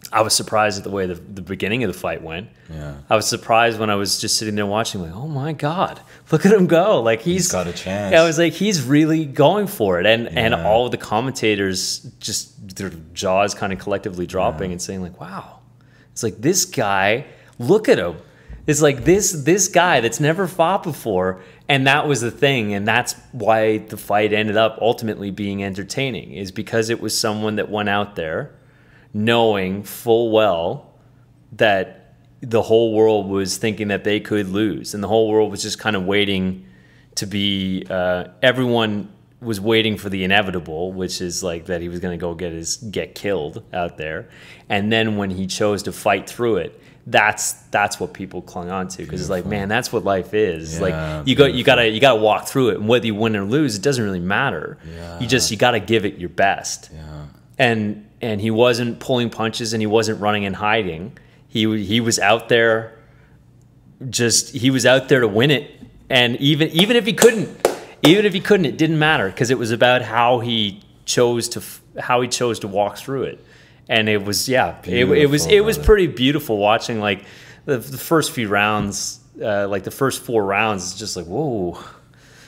I was surprised at the way the beginning of the fight went. Yeah. I was surprised when I was just sitting there watching, like, oh my God, look at him go. Like he's got a chance. Yeah, I was like, he's really going for it. And all of the commentators, just their jaws kind of collectively dropping and saying, like, wow, it's like, this guy, look at him. It's like this guy that's never fought before. And that was the thing, and that's why the fight ended up ultimately being entertaining, is because it was someone that went out there knowing full well that the whole world was thinking that they could lose, and the whole world was just kind of waiting to be, everyone was waiting for the inevitable, which is like that he was going to go get killed out there. And then when he chose to fight through it, that's what people clung on to, because it's like, man, that's what life is. Yeah, like you gotta walk through it, and whether you win or lose, it doesn't really matter. Yeah. You gotta give it your best. Yeah. And he wasn't pulling punches, and he wasn't running and hiding. He was out there he was out there to win it. And even if he couldn't, it didn't matter, because it was about how he chose to walk through it. And it was, it was pretty beautiful watching, like the first few rounds, like the first 4 rounds. It's just like, whoa.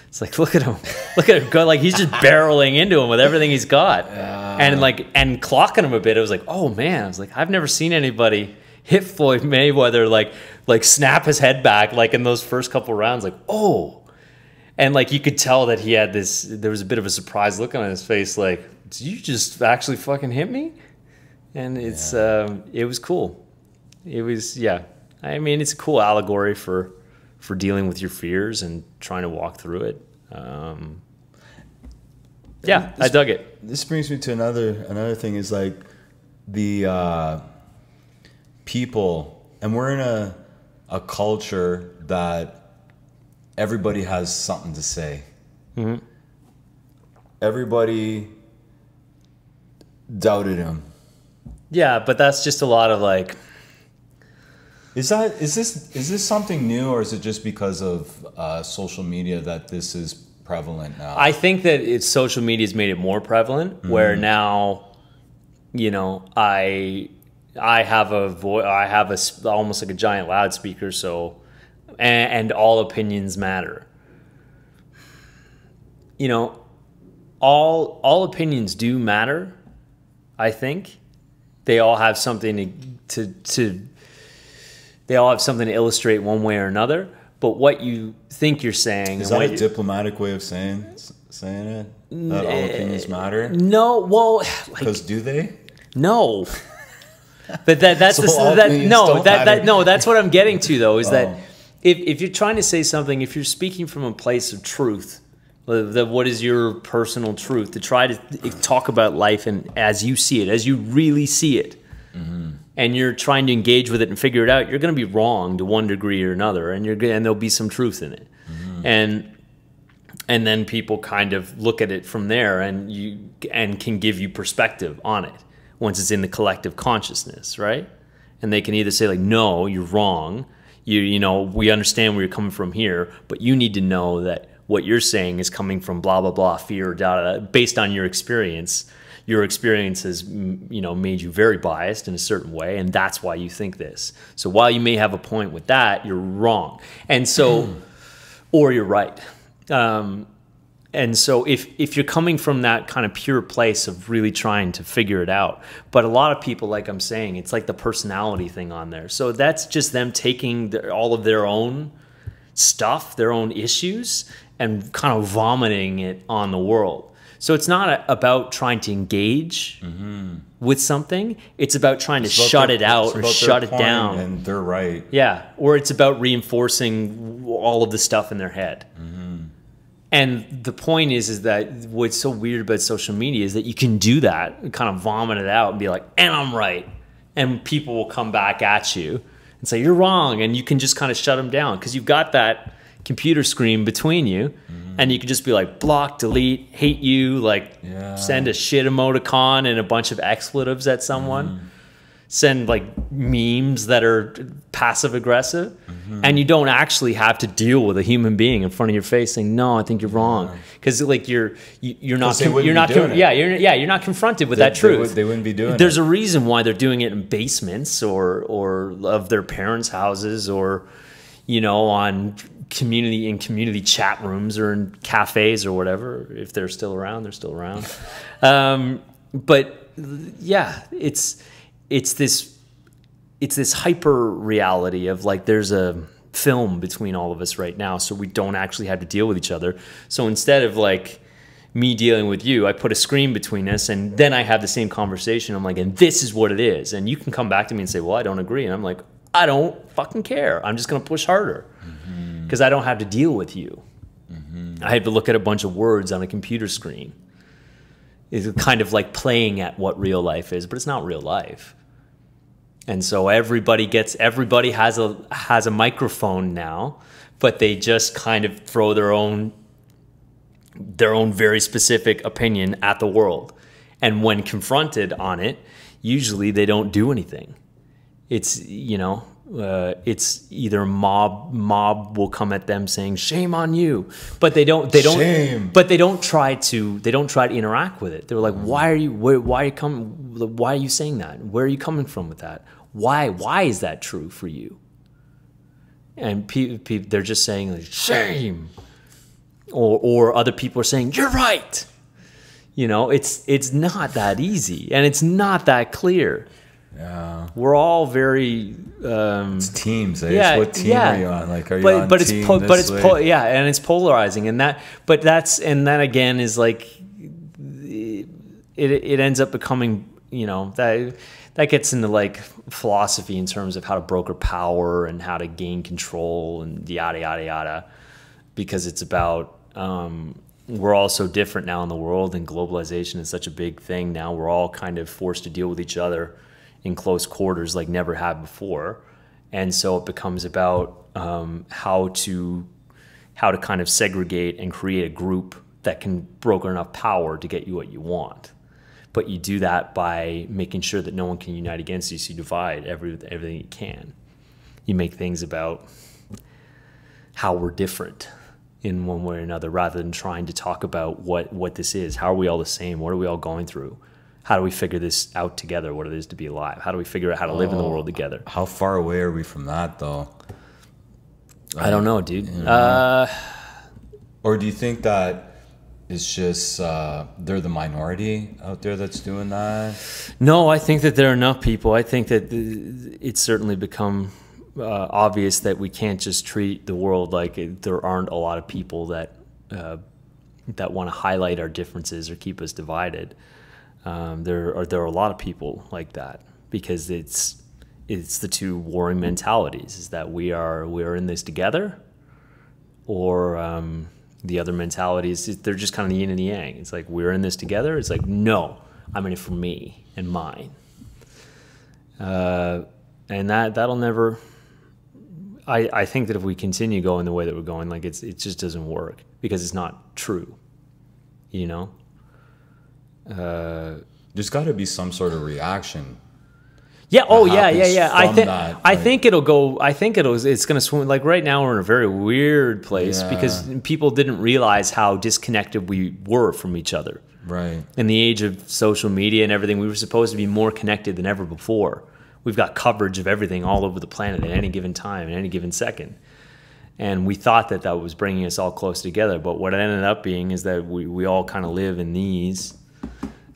It's like, look at him go, like he's just barreling into him with everything he's got, and clocking him a bit. It was like, oh man, I was like, I've never seen anybody hit Floyd Mayweather like snap his head back like in those first couple rounds, like, oh. And like you could tell that he had there was a bit of a surprised look on his face, like, did you just actually fucking hit me? And it's it was cool. It was, I mean, it's a cool allegory for dealing with your fears and trying to walk through it. I dug it. This brings me to another thing, is like the people, and we're in a culture that everybody has something to say. Mm-hmm. Everybody doubted him. Yeah, but that's just a lot of like. Is this something new, or is it just because of social media that this is prevalent now? I think that social media's made it more prevalent, where now, you know, I have a voice, I have almost like a giant loudspeaker, so and all opinions matter. You know, all opinions do matter. I think they all have something they all have something to illustrate one way or another. But what you think you're saying, is that a diplomatic way of saying it? That all opinions matter? No, well, because do they? No. But that's so that's what I'm getting to, though, is that if you're trying to say something, if you're speaking from a place of truth, what is your personal truth, to try to talk about life and as you see it, as you really see it, and you're trying to engage with it and figure it out, you're going to be wrong to one degree or another, and there'll be some truth in it, and then people kind of look at it from there, and can give you perspective on it once it's in the collective consciousness, right? And they can either say like, no, you're wrong. You know, we understand where you're coming from here, but you need to know that what you're saying is coming from blah, blah, blah, fear, based on your experience. Your experience has, you know, made you very biased in a certain way, and that's why you think this. So while you may have a point with that, you're wrong. And so, or you're right. And so if you're coming from that kind of pure place of really trying to figure it out, but a lot of people, like I'm saying, it's like the personality thing on there. So that's just them taking all of their own stuff, their own issues, and kind of vomiting it on the world. So it's not about trying to engage with something. It's about trying to shut it out or shut it down. And they're right. Yeah. Or it's about reinforcing all of the stuff in their head. And the point is that what's so weird about social media is that you can do that and kind of vomit it out and be like, and I'm right. And people will come back at you and say, you're wrong. And you can just kind of shut them down because you've got that computer screen between you. And you can just be like, block, delete, hate you, like send a shit emoticon and a bunch of expletives at someone. Send like memes that are passive aggressive. And you don't actually have to deal with a human being in front of your face saying, no, I think you're wrong. Because like you're not confronted with that truth. They wouldn't be doing it. There's a reason why they're doing it in basements or of their parents' houses, or, you know, on community chat rooms or in cafes or whatever. If they're still around, they're still around. But yeah, it's this hyper reality of like there's a film between all of us right now, so we don't actually have to deal with each other. So instead of like me dealing with you, I put a screen between us, and then I have the same conversation. I'm like, and this is what it is. And you can come back to me and say, well, I don't agree. And I'm like, I don't fucking care. I'm just going to push harder because I don't have to deal with you. I have to look at a bunch of words on a computer screen. It's kind of like playing at what real life is, but it's not real life. And so everybody has a microphone now, but they just kind of throw their own very specific opinion at the world. And when confronted on it, usually they don't do anything. It's, you know, it's either mob will come at them saying shame on you, but they don't Shame. but they don't try to interact with it. They're like, why are you saying that? Where are you coming from with that? Why is that true for you? And they're just saying like, shame, or other people are saying you're right. You know, it's not that easy, and it's not that clear. Yeah, we're all very. It's teams. Eh? Yeah, what team are you on? Like, are you on but team it's and it's polarizing, and that again is like it ends up becoming, you know, that gets into like philosophy in terms of how to broker power and how to gain control and yada yada yada, because it's about we're all so different now in the world, and globalization is such a big thing now. We're all kind of forced to deal with each other in close quarters like never have before, and so it becomes about how to kind of segregate and create a group that can broker enough power to get you what you want. But you do that by making sure that no one can unite against you, so you divide everything you can. You make things about how we're different in one way or another, rather than trying to talk about what this is. How are we all the same? What are we all going through? How do we figure this out together, what it is to be alive? How do we figure out how to live in the world together? How far away are we from that, though? I don't know, dude. Or do you think that it's just they're the minority out there that's doing that? No, I think that there are enough people. I think that it's certainly become obvious that we can't just treat the world like there aren't a lot of people that want to highlight our differences or keep us divided. There are a lot of people like that, because it's the two warring mentalities, is that we are in this together, or the other mentalities, they're just kind of the yin and the yang. It's like, we're in this together. It's like, no, I'm in it for me and mine. And that'll never. I think that if we continue going the way that we're going, like it just doesn't work, because it's not true. You know. There's got to be some sort of reaction. Yeah. Oh, yeah. I think it'll go. I think it's going to swim. Like right now, we're in a very weird place, because people didn't realize how disconnected we were from each other. Right. In the age of social media and everything, we were supposed to be more connected than ever before. We've got coverage of everything all over the planet at any given time, at any given second. And we thought that was bringing us all close together. But what it ended up being is that we all kind of live in these,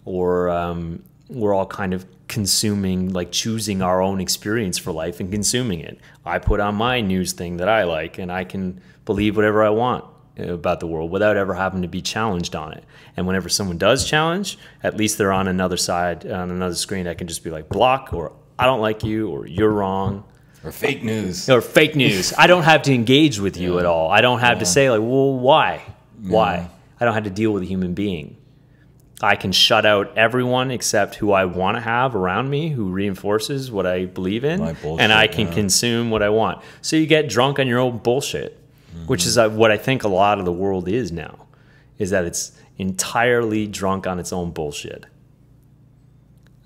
or we're all kind of consuming, like choosing our own experience for life and consuming it. I put on my news thing that I like, and I can believe whatever I want about the world without ever having to be challenged on it. And whenever someone does challenge, at least they're on another side, on another screen. I can just be like, block, or I don't like you, or you're wrong. Or fake news. Or fake news. I don't have to engage with you at all. I don't have to say like, well, why? Why? I don't have to deal with a human being. I can shut out everyone except who I want to have around me, who reinforces what I believe in, and I can consume what I want. So you get drunk on your own bullshit, which is what I think a lot of the world is now, is that it's entirely drunk on its own bullshit.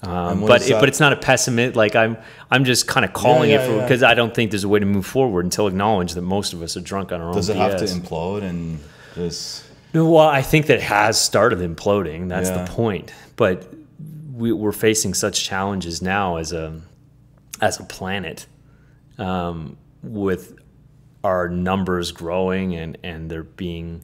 But it's not a pessimist. Like I'm just kind of calling it because I don't think there's a way to move forward until acknowledge that most of us are drunk on our own. Does it have to implode and just? Well, I think that it has started imploding. That's the point. But we're facing such challenges now as a planet, with our numbers growing and there being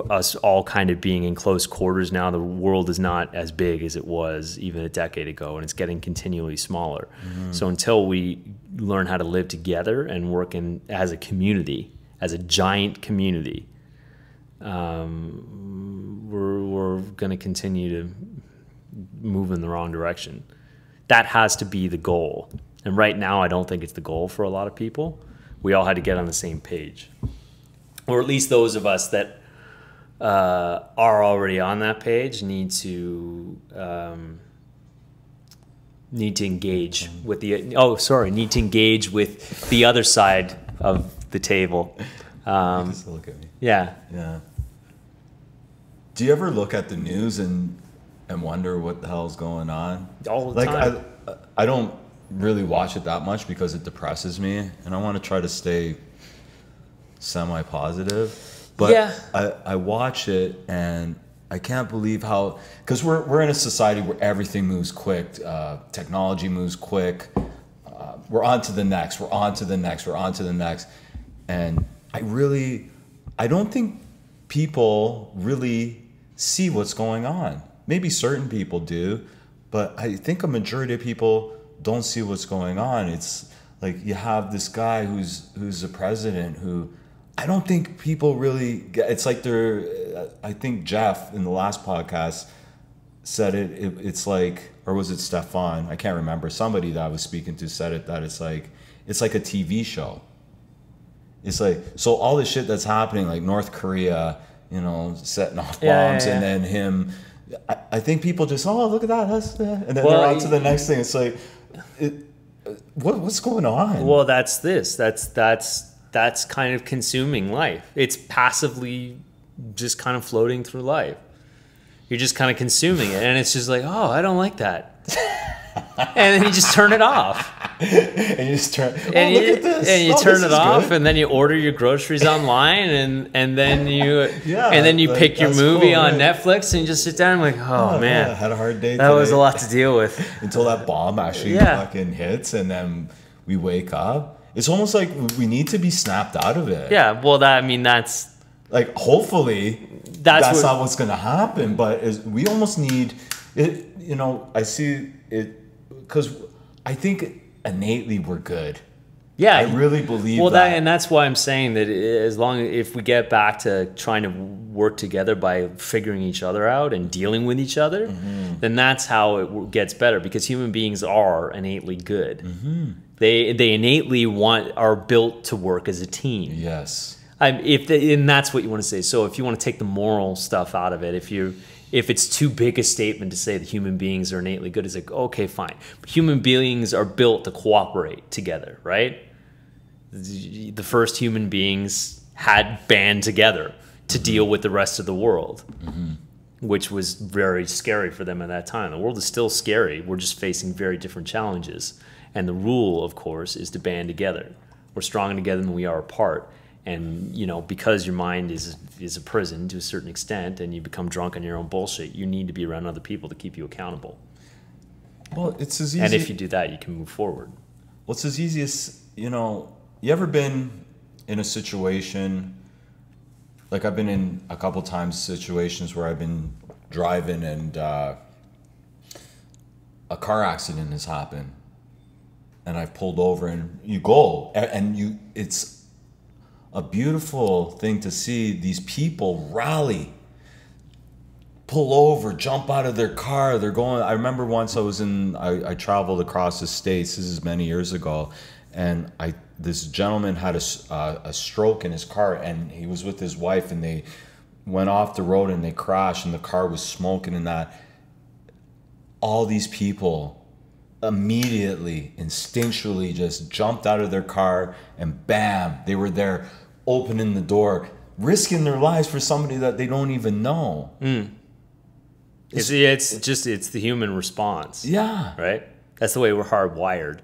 us all kind of being in close quarters now. The world is not as big as it was even a decade ago, and it's getting continually smaller. So until we learn how to live together and work as a community, as a giant community, we're going to continue to move in the wrong direction. That has to be the goal. And right now, I don't think it's the goal for a lot of people. We all had to get on the same page. Or at least those of us that are already on that page need to engage with need to engage with the other side of the table. Just look at me. Yeah. Do you ever look at the news and wonder what the hell's going on? All the time. I don't really watch it that much because it depresses me, and I want to try to stay semi-positive. But Yeah. I watch it and I can't believe how, because we're in a society where everything moves quick, technology moves quick. We're on to the next. We're on to the next. We're on to the next, and I don't think people really see what's going on. Maybe certain people do, but I think a majority of people don't see what's going on. It's like you have this guy who's the president who I don't think people really get. It's like I think Jeff in the last podcast said it's like, or was it Stefan? I can't remember. Somebody that I was speaking to said it, that it's like a TV show. It's like, so all the shit that's happening, like North Korea, setting off bombs, and then him. I think people just, oh, look at that, and then they're on to the next thing. It's like, what's going on? Well, that's kind of consuming life. It's passively just kind of floating through life. You're just kind of consuming it, and it's just like, oh, I don't like that. And then you just turn it off. And you just turn, look at this. And you turn it off, good. And then you order your groceries online, and then you pick your movie on Netflix, and you just sit down and like, oh man, I had a hard day. That was a lot to deal with. Until that bomb actually fucking hits, and then we wake up. It's almost like we need to be snapped out of it. Yeah, well, that's like, hopefully that's not what's going to happen, but we almost need it. I see it because I think innately we're good. Yeah, I really believe that. Well, and that's why I'm saying that if we get back to trying to work together by figuring each other out and dealing with each other, then that's how it gets better, because human beings are innately good. They innately are built to work as a team. Yes. And that's what you want to say. So if you want to take the moral stuff out of it, if it's too big a statement to say that human beings are innately good, it's like, okay, fine. But human beings are built to cooperate together, right? The first human beings had band together to deal with the rest of the world, which was very scary for them at that time. The world is still scary. We're just facing very different challenges. And the rule, of course, is to band together. We're stronger together than we are apart. And, because your mind is a prison to a certain extent, and you become drunk on your own bullshit, you need to be around other people to keep you accountable. Well, it's as easy. And if you do that, you can move forward. Well, it's as easy as, you ever been in a situation, like I've been in a couple times situations where I've been driving and a car accident has happened, and I've pulled over, and you go, and it's a beautiful thing to see these people rally, pull over, jump out of their car. They're going. I remember once I traveled across the States. This is many years ago, and this gentleman had a stroke in his car, and he was with his wife, and they went off the road and they crashed, and the car was smoking, and that. All these people immediately, instinctually just jumped out of their car, and bam, they were there, opening the door, risking their lives for somebody that they don't even know. It's the human response. Yeah. Right? That's the way we're hardwired,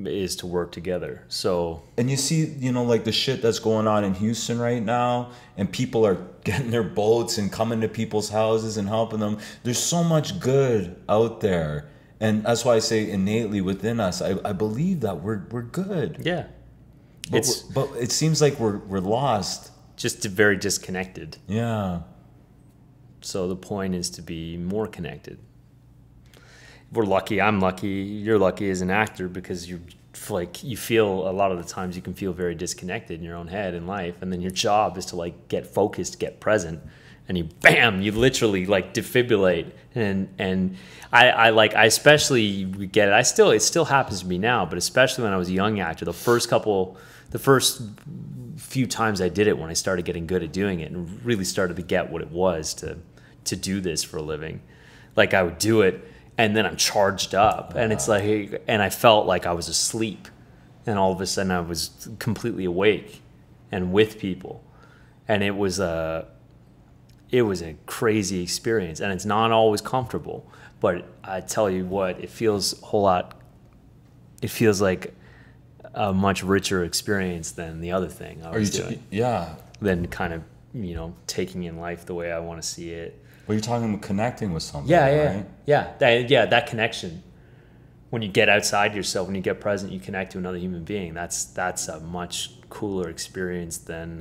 is to work together. So, and you see, like the shit that's going on in Houston right now, and people are getting their boats and coming to people's houses and helping them. There's so much good out there. And that's why I say innately within us, I believe that we're good. Yeah. But it seems like we're lost. Just very disconnected. Yeah. So the point is to be more connected. We're lucky. I'm lucky. You're lucky as an actor, because you feel a lot of the times you can feel very disconnected in your own head in life, and then your job is to get focused, get present, and you literally defibrillate. And I especially get it. It still happens to me now, but especially when I was a young actor, the first few times I did it, when I started getting good at doing it and really started to get what it was to do this for a living, I would do it, and then I'm charged up, and it's and I felt like I was asleep, and all of a sudden I was completely awake and with people, and it was a crazy experience, and it's not always comfortable, But I tell you what, it feels a whole lot. It feels like a much richer experience than the other thing I was doing. Yeah. Than kind of, taking in life the way I want to see it. Well, you're talking about connecting with somebody, right? Yeah. That connection. When you get outside yourself, when you get present, you connect to another human being. That's a much cooler experience than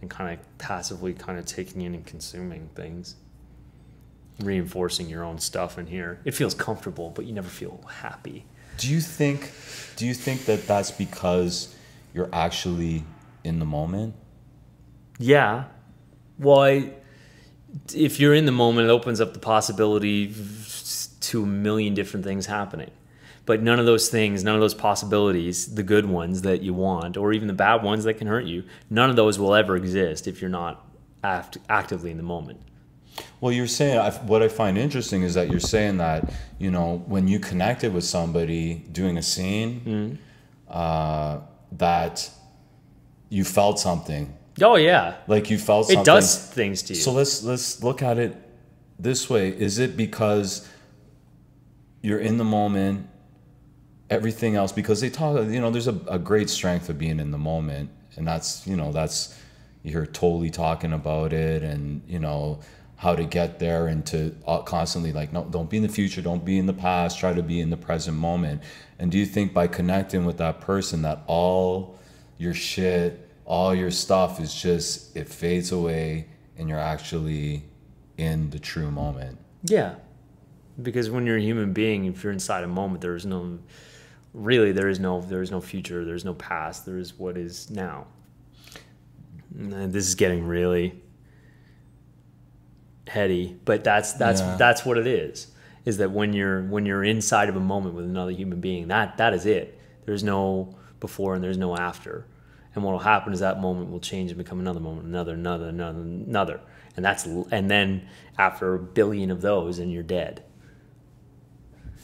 kind of passively kind of taking in and consuming things, reinforcing your own stuff in here. It feels comfortable, but you never feel happy. Do you think that that's because you're actually in the moment? Yeah. Well, if you're in the moment, it opens up the possibility to a million different things happening. But none of those things, none of those possibilities, the good ones that you want, or even the bad ones that can hurt you, none of those will ever exist if you're not actively in the moment. Well, you're saying, what I find interesting is that you're saying that, when you connected with somebody doing a scene, that you felt something. Oh, yeah. Like you felt something. It does things to you. So let's look at it this way. Is it because you're in the moment, everything else, because they talk, there's a great strength of being in the moment, and that's you're totally talking about it, and how to get there, and to constantly no, don't be in the future, don't be in the past, try to be in the present moment. And do you think by connecting with that person that all your shit, all your stuff is just, it fades away and you're actually in the true moment? Yeah. Because when you're a human being, if you're inside a moment, there is no future, there's no past, there is what is now. And this is getting really heady, but that's what it is that when you're inside of a moment with another human being, that is it. There's no before and there's no after. And what will happen is that moment will change and become another moment, another. And then after a billion of those, and you're dead.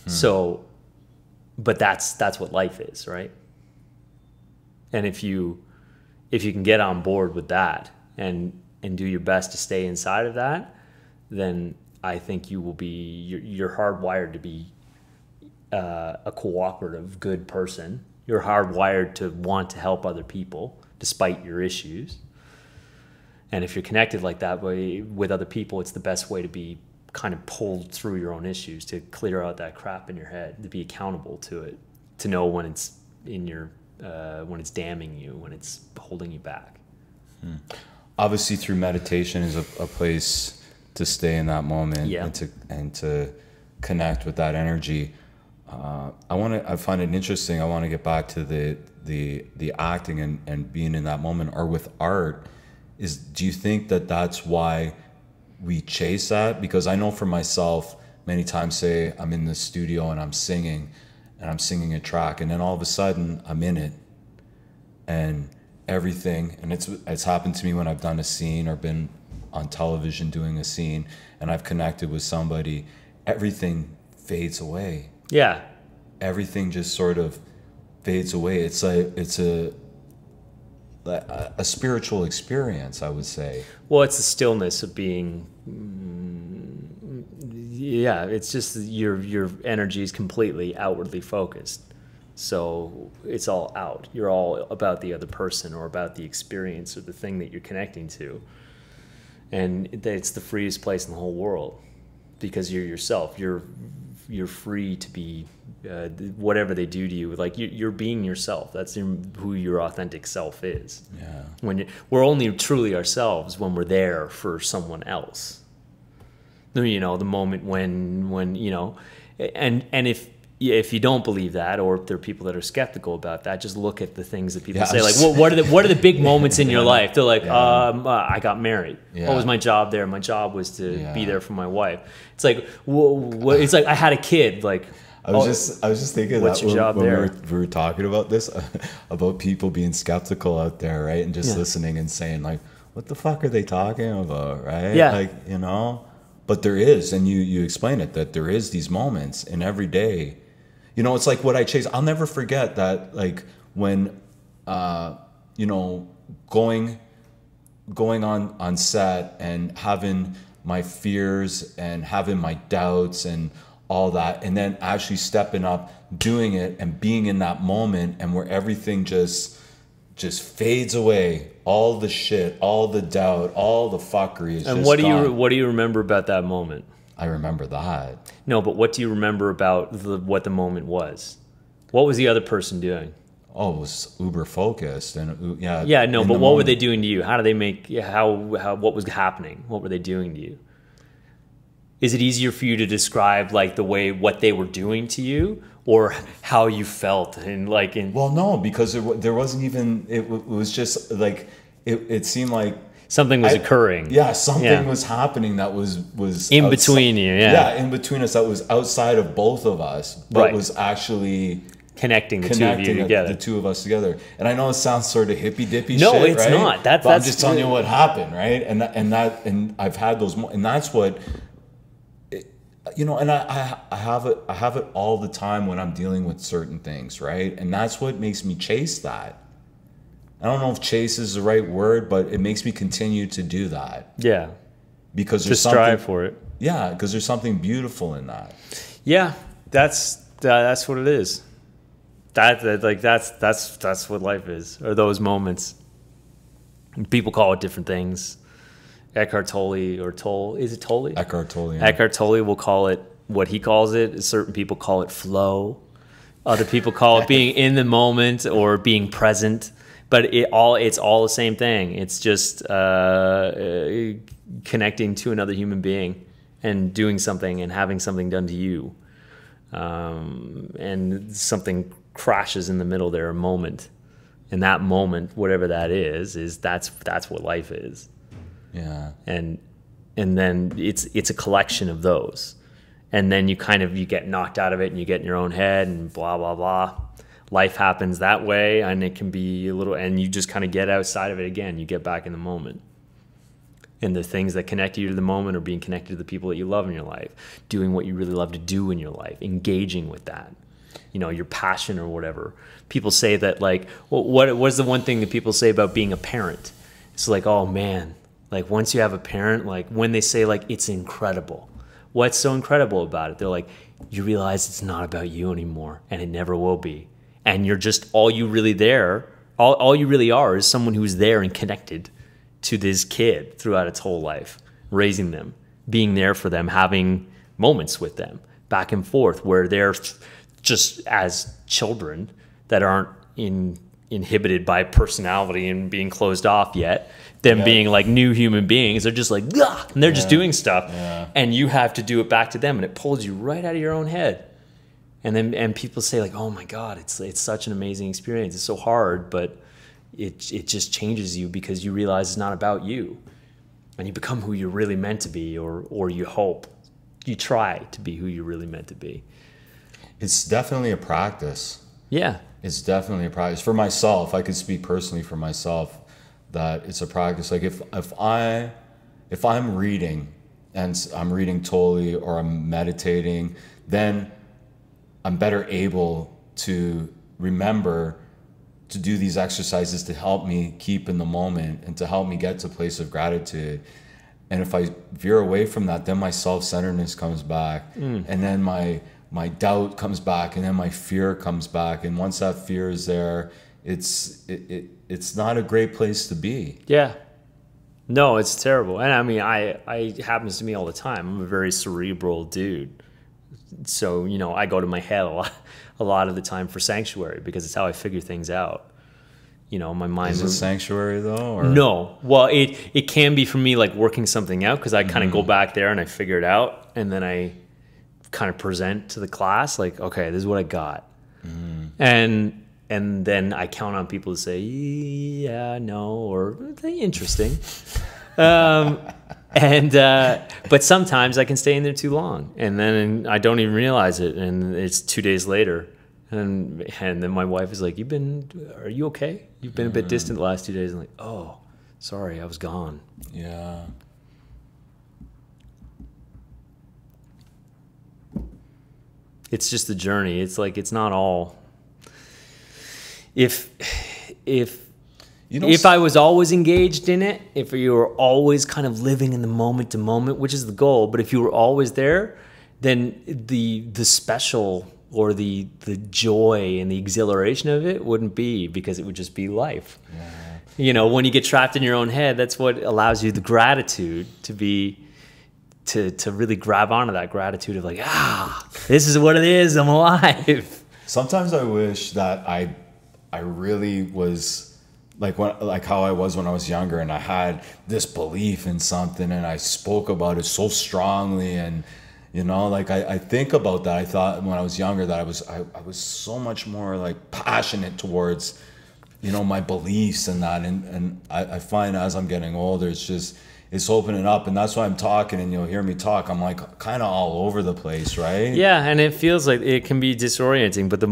So, but that's what life is, right? And if you can get on board with that and do your best to stay inside of that, then I think you're hardwired to be a cooperative, good person. You're hardwired to want to help other people despite your issues. And if you're connected like that way with other people, it's the best way to be kind of pulled through your own issues, to clear out that crap in your head, to be accountable to it, to know when it's in your when it's damning you, when it's holding you back. Obviously, through meditation is a place to stay in that moment, and to connect with that energy. I find it interesting. I want to get back to the acting and being in that moment, or with art. Do you think that that's why we chase that? Because I know for myself, many times, say I'm in the studio and I'm singing a track, and then all of a sudden I'm in it, and everything, and it's happened to me when I've done a scene or been on television doing a scene, and I've connected with somebody, everything fades away. Yeah. Everything just sort of fades away. It's a spiritual experience, I would say. Well, it's the stillness of being. It's just your energy is completely outwardly focused, so it's all out. You're all about the other person, or about the experience, or the thing that you're connecting to, and it's the freest place in the whole world, because you're yourself. You're free to be whatever they do to you. Like you're being yourself. That's who your authentic self is. Yeah. We're only truly ourselves when we're there for someone else. The moment when and if you don't believe that, or if there are people that are skeptical about that, just look at the things that people say. Like, what are the big moments in your life? They're like, I got married. Yeah. What was my job there? My job was to be there for my wife. It's like, it's like I had a kid. Like, I was just thinking what's that your job when there? we were talking about this, about people being skeptical out there, right? And just listening and saying like, what the fuck are they talking about, right? Yeah. Like, but there is, and you explain it, that there is these moments in every day. It's like what I chase. I'll never forget that, like when, going on set and having my fears and having my doubts and all that, and then actually stepping up, doing it, and being in that moment, and where everything just fades away, all the shit, all the doubt, all the fuckery is and just what gone. What do you remember about that moment? I remember that. No, but what do you remember about what the moment was? What was the other person doing? Oh, it was uber focused, and yeah. Yeah, no, but what were they doing to you? How do they make? How what was happening? What were they doing to you? Is it easier for you to describe like the way what they were doing to you, or how you felt and like in? Well, no, because there wasn't even. It was just like it seemed like something was occurring. Yeah, something was happening that was in between you. Yeah, in between us, that was outside of both of us, but was actually connecting the two of you together. The two of us together. And I know it sounds sort of hippy dippy. No, shit, it's right? not. But I'm just telling you what happened, right? And I've had those, and that's what. You know, and I have it all the time when I'm dealing with certain things, right? And that's what makes me chase that. I don't know if chase is the right word, but it makes me continue to do that. Yeah. Because there's something, strive for it. Yeah, because there's something beautiful in that. Yeah, that's what it is. That's what life is, or those moments. People call it different things. Eckhart Tolle or Tolle, is it Tolle? Eckhart Tolle. Yeah. Eckhart Tolle will call it what he calls it. Certain people call it flow. Other people call it being in the moment or being present. But it's all the same thing. It's just connecting to another human being and doing something and having something done to you. And something crashes in the middle there, a moment. And that moment, whatever that is that's what life is. Yeah. And then it's a collection of those. And then you get knocked out of it and you get in your own head and blah, blah, blah. Life happens that way, and it can be a little, and you just kind of get outside of it again. You get back in the moment. And the things that connect you to the moment are being connected to the people that you love in your life, doing what you really love to do in your life, engaging with that. You know, your passion or whatever. People say that, like, what's the one thing that people say about being a parent? It's like, oh man, like once you have a parent, like when they say like, it's incredible. What's so incredible about it? They're like, you realize it's not about you anymore, and it never will be. And you're just, all you really are is someone who's there and connected to this kid throughout its whole life, raising them, being there for them, having moments with them, back and forth, where they're just as children that aren't inhibited by personality and being closed off yet, them being like new human beings. They're just like, ah, and they're just doing stuff. Yeah. And you have to do it back to them, and it pulls you right out of your own head. And people say like, oh my God, it's such an amazing experience. It's so hard, but it just changes you because you realize it's not about you. And you become who you're really meant to be, or you hope. You try to be who you're really meant to be. It's definitely a practice. Yeah. It's definitely a practice. For myself, I could speak personally for myself, that it's a practice. Like if I'm reading, and I'm reading Tolle, or I'm meditating, then I'm better able to remember to do these exercises to help me keep in the moment and to help me get to a place of gratitude. And if I veer away from that, then my self-centeredness comes back, and then my doubt comes back, and then my fear comes back. And once that fear is there, it's not a great place to be. Yeah. No, it's terrible. And I mean, it happens to me all the time. I'm a very cerebral dude. So, you know, I go to my head a lot of the time for sanctuary, because it's how I figure things out. You know, my mind. Is it sanctuary though? Or? No. Well, it can be for me like working something out, because I kind of go back there and I figure it out, and then I kind of present to the class like, okay, this is what I got. And then I count on people to say, yeah, no, or interesting. But sometimes I can stay in there too long, and then I don't even realize it, and it's 2 days later, and then my wife is like, are you okay? You've been a bit distant the last 2 days. I'm like, oh, sorry, I was gone. Yeah. It's just the journey. It's like, it's not all. If if I was always engaged in it, if you were always kind of living in the moment to moment, which is the goal, but if you were always there, then the special or the joy and the exhilaration of it wouldn't be, because it would just be life. Yeah. You know, when you get trapped in your own head, that's what allows you the gratitude to really grab onto that gratitude of like, this is what it is, I'm alive. Sometimes I wish that I really was like how I was when I was younger, and I had this belief in something and I spoke about it so strongly. And you know, like I think about that. I thought when I was younger that I was so much more like passionate towards, you know, my beliefs and that. And I find as I'm getting older, it's opening up, and that's why I'm talking, and you'll hear me talk. I'm like kind of all over the place, right? Yeah, and it feels like it can be disorienting, but the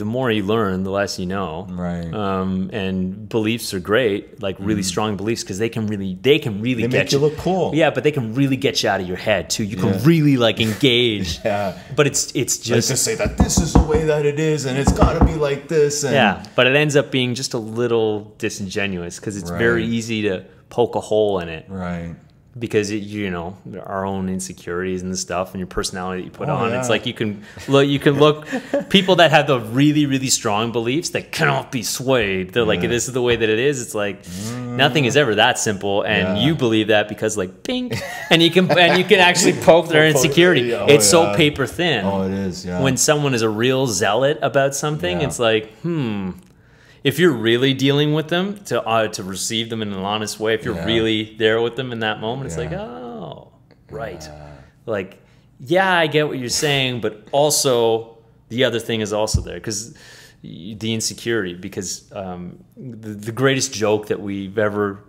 more you learn, the less you know. Right. And beliefs are great, like really strong beliefs, because they can really get make you look cool. Yeah, but they can really get you out of your head too. You can really like engage. Yeah. But it's just like to say that this is the way that it is, and it's got to be like this. And yeah, but it ends up being just a little disingenuous, because it's very easy to poke a hole in it, right? Because you know, our own insecurities and the stuff, and your personality that you put on. It's like you can look people that have the really strong beliefs that cannot be swayed. They're like, this is the way that it is. It's like nothing is ever that simple, and you believe that because like bing, and you can actually poke their insecurity. It's so paper thin. Oh, it is. Yeah. When someone is a real zealot about something, it's like if you're really dealing with them to receive them in an honest way, if you're really there with them in that moment, it's like, oh, right. Like, yeah, I get what you're saying, but also the other thing is also there, because the insecurity, because the greatest joke that we've ever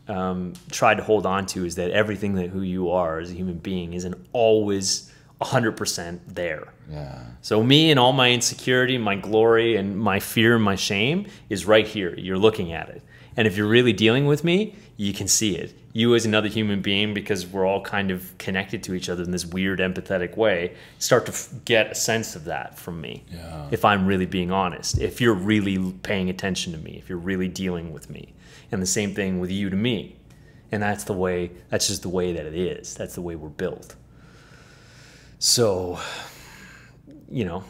tried to hold on to is that everything that who you are as a human being isn't always 100% there. Yeah. So me and all my insecurity, my glory, and my fear and my shame is right here. You're looking at it. And if you're really dealing with me, you can see it. You as another human being, because we're all kind of connected to each other in this weird empathetic way, start to get a sense of that from me. Yeah. If I'm really being honest, if you're really paying attention to me, if you're really dealing with me. And the same thing with you to me. And that's just the way that it is. That's the way we're built. So, you know,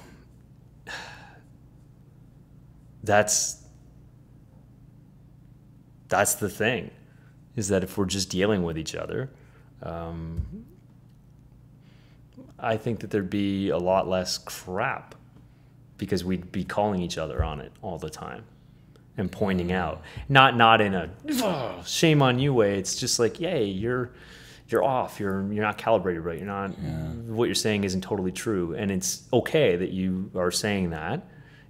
that's the thing, is that if we're just dealing with each other, I think that there'd be a lot less crap, because we'd be calling each other on it all the time and pointing out, not in a shame on you way. It's just like, yay, you're off. You're not calibrated right. You're not. What you're saying isn't totally true, and it's okay that you are saying that.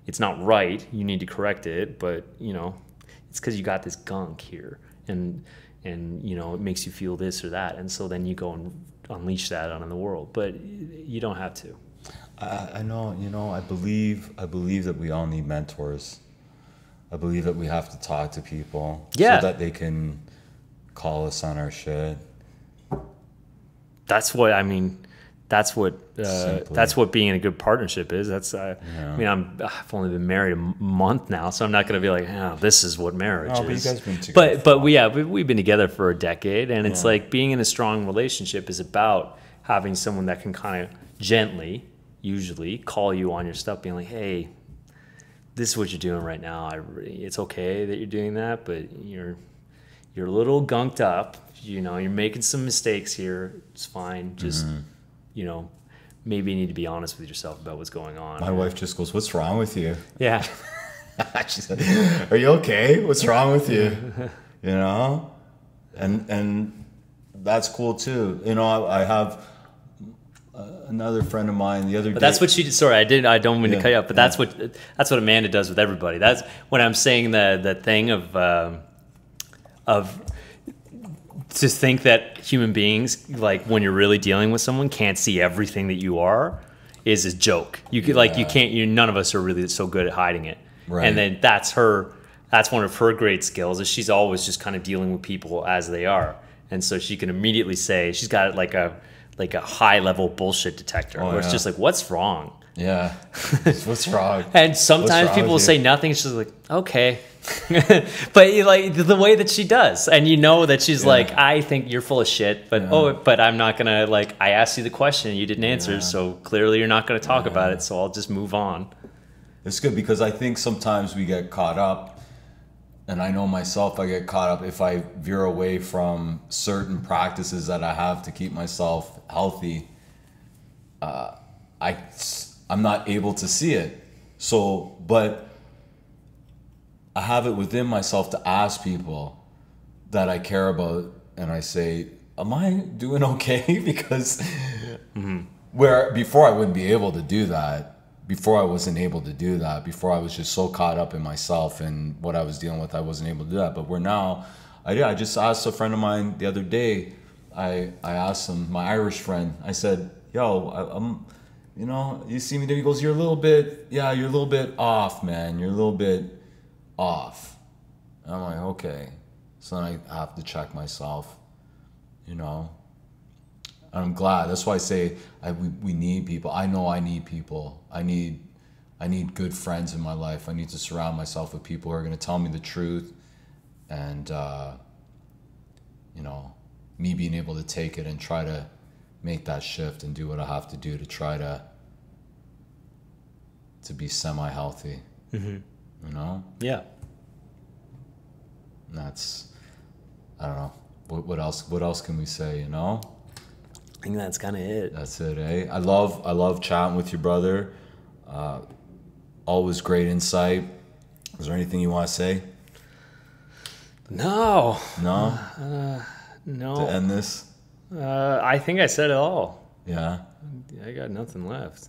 It's not right. You need to correct it, but you know, it's because you got this gunk here, and you know, it makes you feel this or that, and so then you go and unleash that on the world. But you don't have to. I know. You know, I believe that we all need mentors. I believe that we have to talk to people so that they can call us on our shit. That's what I mean. That's what being in a good partnership is. That's I mean, I've only been married a month now, so I'm not going to be like, oh, this is what marriage is. But you guys been together. But we've been together for a decade, and it's like being in a strong relationship is about having someone that can kind of gently, usually, call you on your stuff, being like, hey, this is what you're doing right now. It's okay that you're doing that, but you're a little gunked up. You know, you're making some mistakes here. It's fine. Just, you know, maybe you need to be honest with yourself about what's going on. My wife just goes, "What's wrong with you?" Yeah. She said, "Are you okay? What's wrong with you?" You know, and that's cool too. You know, I have another friend of mine the other day. But that's what she did. Sorry, I don't mean to cut you up, but that's what Amanda does with everybody. That's when I'm saying the thing of to think that human beings, like when you're really dealing with someone, can't see everything that you are is a joke. You could you can't. None of us are really so good at hiding it. Right. And then that's one of her great skills, is she's always just kind of dealing with people as they are, and so she can immediately say she's got like a high level bullshit detector where it's just like, what's wrong? Yeah. What's wrong? And sometimes people will say nothing. She's like, okay. But like the way that she does, and you know that she's like, I think you're full of shit, but but I'm not gonna, like, I asked you the question and you didn't answer, so clearly you're not gonna talk about it, so I'll just move on. It's good because I think sometimes we get caught up, and I know myself, I get caught up if I veer away from certain practices that I have to keep myself healthy. I'm not able to see it. So, but I have it within myself to ask people that I care about, and I say, am I doing okay? Because where before I wouldn't be able to do that. Before I wasn't able to do that. Before I was just so caught up in myself and what I was dealing with, I wasn't able to do that. But we're now, I just asked a friend of mine the other day, I asked him, my Irish friend, I said, yo, I'm, you know, you see me there? He goes, you're a little bit off, man. You're a little bit off. And I'm like, okay. So then I have to check myself, you know. And I'm glad. That's why I say we need people. I know I need people. I need good friends in my life. I need to surround myself with people who are going to tell me the truth, and you know, me being able to take it and try to make that shift and do what I have to do to try to be semi-healthy. You know? Yeah. And that's, I don't know. What else can we say, you know? I think that's kind of it. That's it, eh? I love chatting with your brother. Always great insight. Is there anything you want to say? No. No? No. To end this? I think I said it all. Yeah? I got nothing left.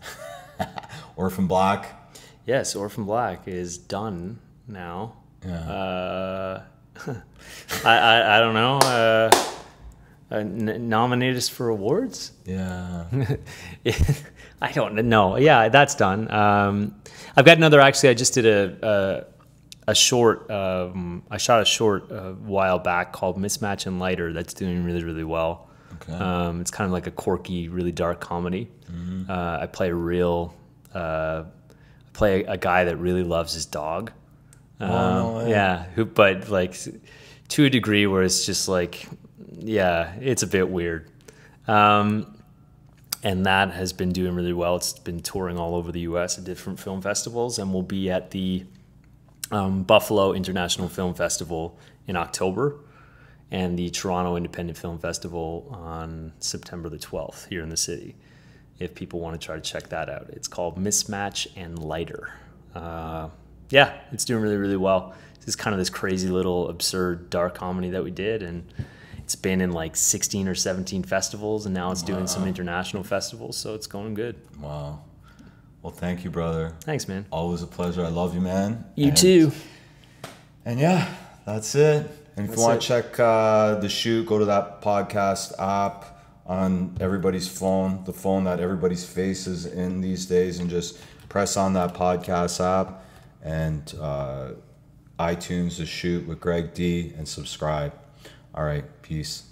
Orphan Black? Yes, Orphan Black is done now. Yeah. I don't know. Nominate us for awards? Yeah. I don't know. Yeah, that's done. I've got another. Actually, I just did a short. I shot a short a while back called Mismatch and Lighter. That's doing really, really well. Okay. It's kind of like a quirky, really dark comedy. I play a guy that really loves his dog. No way. Yeah, but like to a degree where it's just like, yeah, it's a bit weird. And that has been doing really well. It's been touring all over the U.S. at different film festivals, and we'll be at the Buffalo International Film Festival in October and the Toronto Independent Film Festival on September the 12th here in the city, if people want to try to check that out. It's called Mismatch and Lighter. Yeah, it's doing really, really well. It's kind of this crazy little absurd dark comedy that we did, and it's been in like 16 or 17 festivals, and now it's doing some international festivals, so it's going good. Wow. Well, thank you, brother. Thanks, man. Always a pleasure. I love you, man. You too. And yeah, that's it. And if you want to check the shoot, go to that podcast app on everybody's phone, the phone that everybody's face is in these days, and just press on that podcast app and iTunes, the shoot with Greg D, and subscribe. All right, peace.